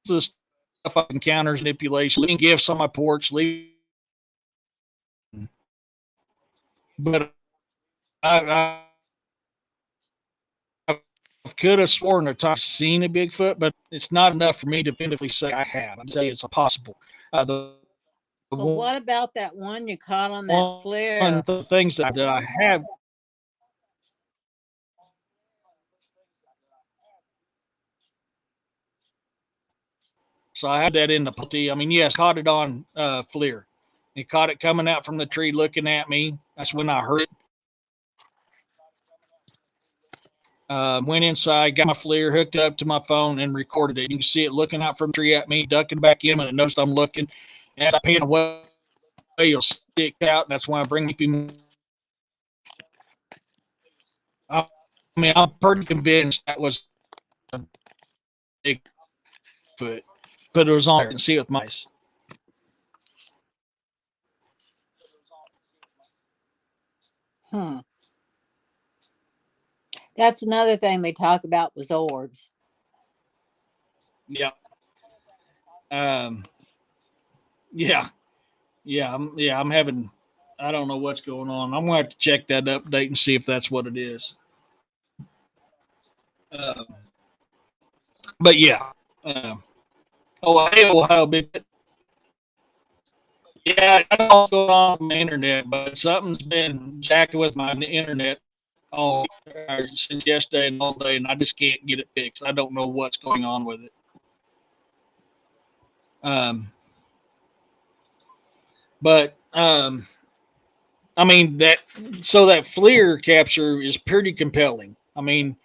the stuff I encounter is manipulation, leaving gifts on my porch, but I could have sworn that I've seen a Bigfoot, but it's not enough for me to definitively say I have. I'd say it's impossible. Well, what about that one you caught on that flare? The things that I have. So I had that in the puppy. I mean, yes, caught it on FLIR. He caught it coming out from the tree looking at me. That's when I heard it. Went inside, got my FLIR hooked up to my phone and recorded it. You can see it looking out from the tree at me, ducking back in, and it noticed I'm looking. And as I pan away, it'll stick out, and that's when I bring me I mean, I'm pretty convinced that was a Bigfoot, but it was on there and see it with my eyes. Hmm. That's another thing they talk about was orbs. Yeah. Um, yeah. I'm having. I don't know what's going on. I'm gonna have to check that update and see if that's what it is. But yeah. Um, oh, hey, Ohio Big. Yeah, I don't know what's going on with the internet, but something's been jacking with my internet all since yesterday and all day, and I just can't get it fixed. I don't know what's going on with it. Um, but I mean that so that FLIR capture is pretty compelling. I mean,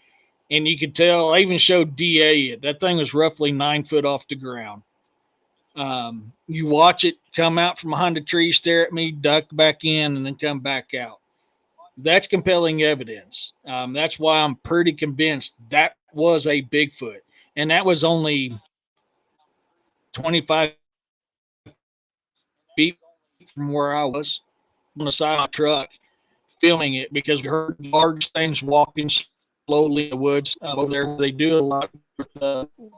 and you could tell. I even showed DA it. That thing was roughly 9 foot off the ground. You watch it come out from behind a tree, stare at me, duck back in, and then come back out. That's compelling evidence. That's why I'm pretty convinced that was a Bigfoot, and that was only 25 feet from where I was on the side of my truck filming it because we heard large things walking slowly in the woods over there. They do a lot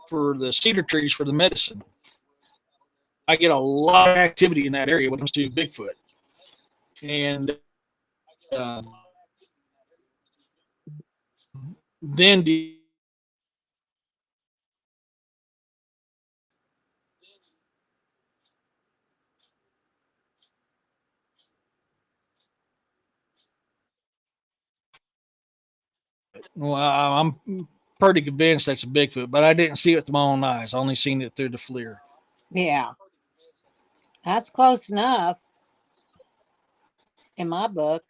for the cedar trees for the medicine. I get a lot of activity in that area when it comes to Bigfoot, and uh, then well, I'm pretty convinced that's a Bigfoot, but I didn't see it with my own eyes. I only seen it through the FLIR. Yeah, that's close enough in my book.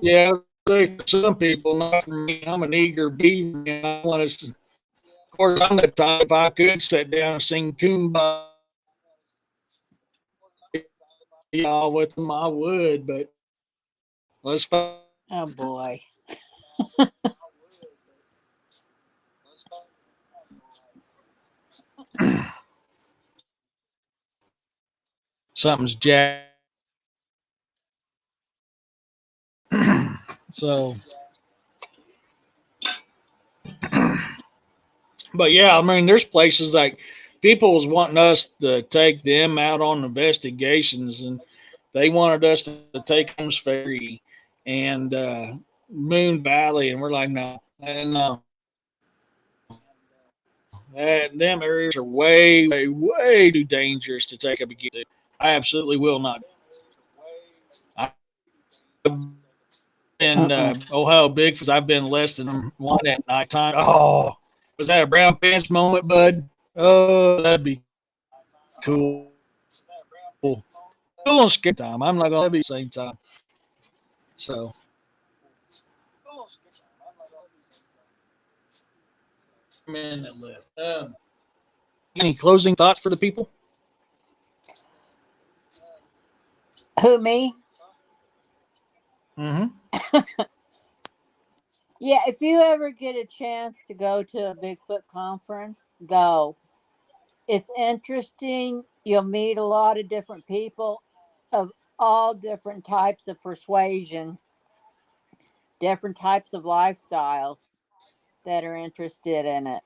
Yeah, say for some people, not for me. I'm an eager beaver, and I want to. Of course, I'm the type. If I could sit down and sing "Kumbaya" with them, I would. But let's find Oh boy. something's jacked. So, but yeah, I mean, there's places like people was wanting us to take them out on investigations, and they wanted us to take Holmes Ferry and Moon Valley, and we're like, no, no, them areas are way too dangerous to take up again. I absolutely will not. I've been Uh-uh. Ohio Bigfoot. I've been less than one at nighttime. Oh, was that a brown pants moment, bud? Oh, that'd be cool. Cool and scary time. I'm not gonna be at the same time. So, minute left. Any closing thoughts for the people? Who, me? Mm-hmm. Yeah, if you ever get a chance to go to a Bigfoot conference, go. It's interesting. You'll meet a lot of different people of all different types of persuasion, different types of lifestyles that are interested in it.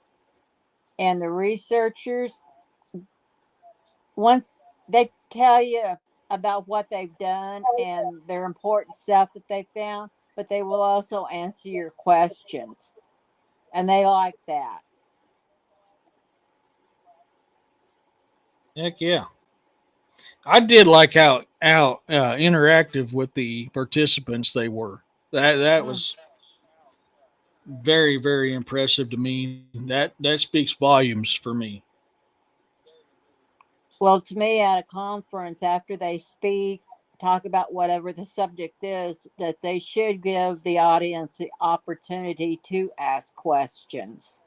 And the researchers, once they tell you about what they've done and their important stuff that they found, but they will also answer your questions. And they like that. Heck yeah. I did like how interactive with the participants they were. That Mm. was very impressive to me. That speaks volumes for me. Well, to me, at a conference, after they speak, talk about whatever the subject is, that they should give the audience the opportunity to ask questions.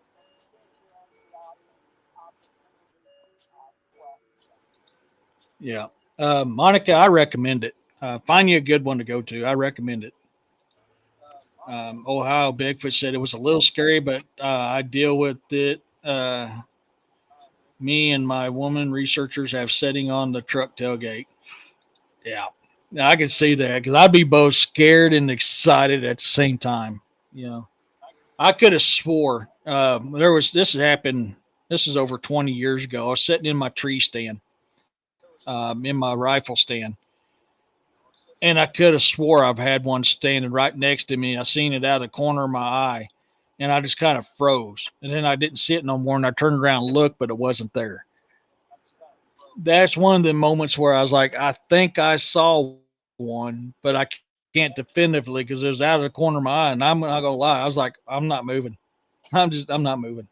Yeah, Monica, I recommend it. Find you a good one to go to. I recommend it. Ohio Bigfoot said it was a little scary, but I deal with it. Me and my woman researchers have setting on the truck tailgate. Yeah. Now, I can see that because I'd be both scared and excited at the same time. You know, I could have swore this happened. This is over 20 years ago. I was sitting in my tree stand, in my rifle stand, and I could have swore I've had one standing right next to me. I seen it out of the corner of my eye, and I just kind of froze. And then I didn't see it no more, and I turned around and looked, but it wasn't there. That's one of the moments where I was like, I think I saw one, but I can't definitively because it was out of the corner of my eye. And I'm not gonna lie, I was like, I'm not moving. I'm not moving.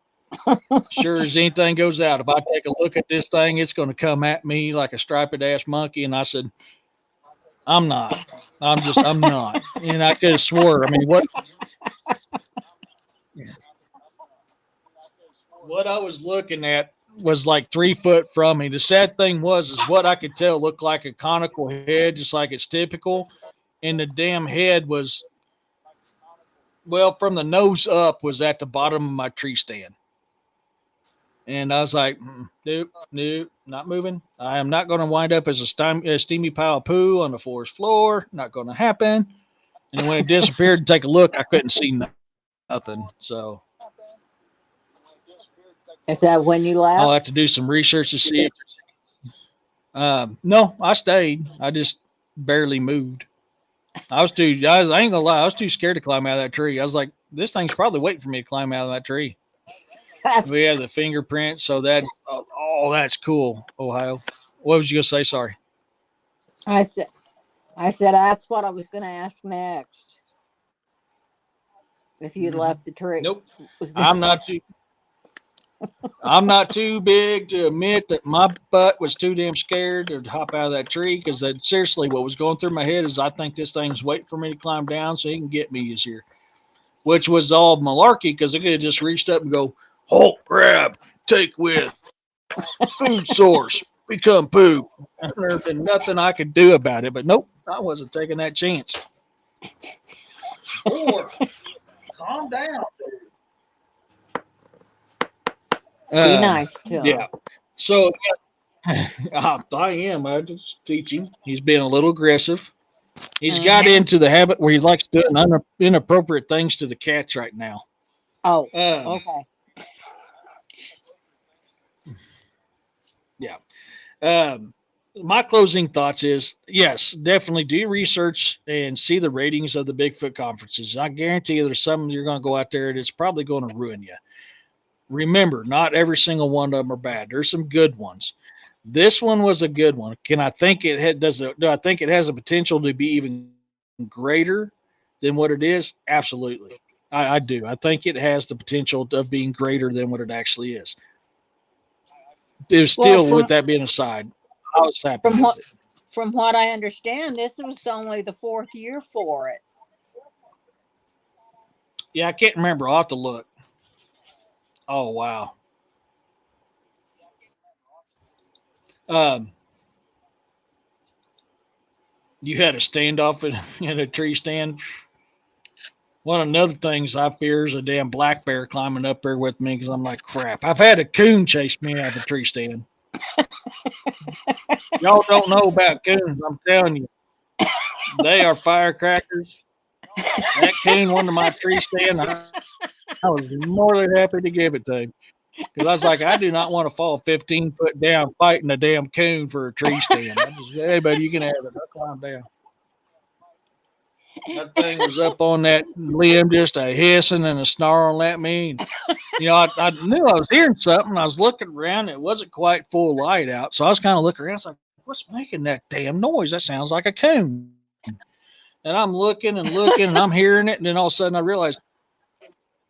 Sure as anything goes out, if I take a look at this thing, it's going to come at me like a striped ass monkey. And I said, I'm not. I'm not. And I could have swore. I mean, what I was looking at was like 3 foot from me. The sad thing is what I could tell looked like a conical head, just like it's typical. And the damn head was, well, from the nose up was at the bottom of my tree stand. And I was like, nope, not moving. I am not going to wind up as a steamy pile of poo on the forest floor. Not going to happen. And when it disappeared and take a look, I couldn't see nothing. So Is that when you I'll left? have to do some research to see. No, I stayed. I just barely moved. I ain't gonna lie. I was too scared to climb out of that tree. I was like, this thing's probably waiting for me to climb out of that tree. We have the fingerprint, so that's cool. Ohio, what was you gonna say? Sorry. I said that's what I was going to ask next. If you left the tree. Nope. I'm not too big to admit that my butt was too damn scared to hop out of that tree because seriously, what was going through my head is I think this thing's waiting for me to climb down so he can get me. Is here, which was all malarkey because I could have just reached up and go, Hulk, grab, take with, food source, become poop. There's been nothing I could do about it, but nope, I wasn't taking that chance. Or, calm down. Be nice to him. Yeah. So I am. I just teach him. He's being a little aggressive. He's got into the habit where he likes doing inappropriate things to the cats right now. Oh, okay. Yeah. My closing thoughts is, yes, definitely do research and see the ratings of the Bigfoot conferences. I guarantee you there's some you're going to go out there and it's probably going to ruin you. Remember, not every single one of them are bad. There's some good ones. This one was a good one. Do I think it has a potential to be even greater than what it is? Absolutely. I do. I think it has the potential of being greater than what it actually is. With that being aside, I was happy with it. From what I understand, this was only the 4th year for it. Yeah, I can't remember. I'll have to look. Oh, wow. You had a standoff in a tree stand. One of the other things I fear is a damn black bear climbing up there with me because I'm like, crap. I've had a coon chase me out of a tree stand. Y'all don't know about coons. I'm telling you. They are firecrackers. That coon went to my tree stand. I was more than happy to give it to him. Because I was like, I do not want to fall 15 foot down fighting a damn coon for a tree stand. Hey, buddy, you can have it. I'll climb down. That thing was up on that limb, just a hissing and a snarling at me. And, I knew I was hearing something. I was looking around. It wasn't quite full light out. So I was kind of looking around. I was like, what's making that damn noise? That sounds like a coon. And I'm looking and I'm hearing it. And then all of a sudden I realized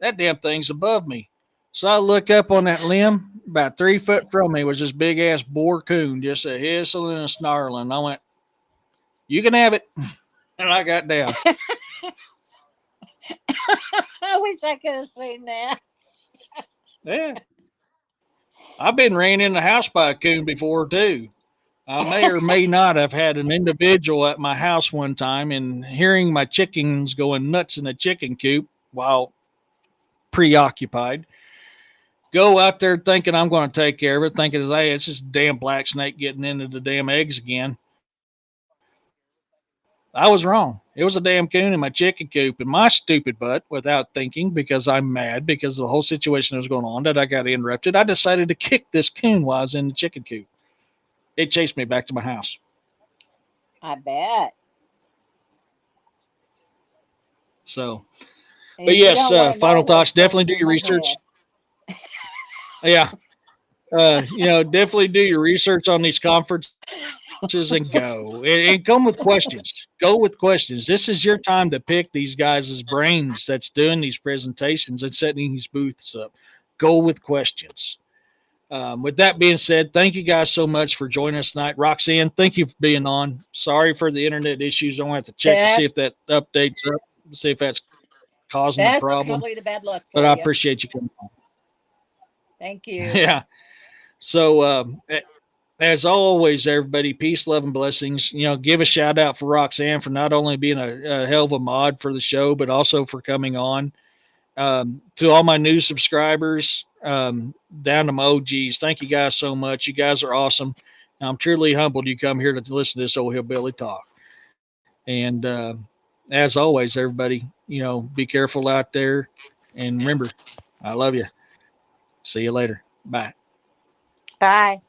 that damn thing's above me. So I look up on that limb. About 3 foot from me was this big ass boar coon, just a hissing and a snarling. I went, you can have it. And I got down. I wish I could have seen that. Yeah. I've been ran in the house by a coon before, too. I may or may not have had an individual at my house one time and hearing my chickens going nuts in a chicken coop while preoccupied. Go out there thinking I'm going to take care of it, thinking, hey, it's just a damn black snake getting into the damn eggs again. I was wrong. It was a damn coon in my chicken coop, and my stupid butt, without thinking, because I'm mad because of the whole situation that was going on that I got interrupted, I decided to kick this coon while I was in the chicken coop. It chased me back to my house. I bet. So, And but you yes, don't wanna know final what's thoughts. going Definitely do through your my research. head. Yeah. Definitely do your research on these conferences and go and come with questions. Go with questions. This is your time to pick these guys' brains that's doing these presentations and setting these booths up. Go with questions. With that being said, thank you guys so much for joining us tonight. Roxanne, thank you for being on. Sorry for the internet issues. I'm going to have to check to see if That's that updates up, see if that's causing a that's problem. totally the bad luck But for I you. appreciate you coming on. Thank you. Yeah. So, as always, everybody, peace, love, and blessings. Give a shout out for Roxanne for not only being a hell of a mod for the show, but also for coming on. To all my new subscribers, down to my OGs, thank you guys so much. You guys are awesome. I'm truly humbled you come here to listen to this old hillbilly talk. And as always, everybody, be careful out there. And remember, I love you. See you later. Bye. Bye.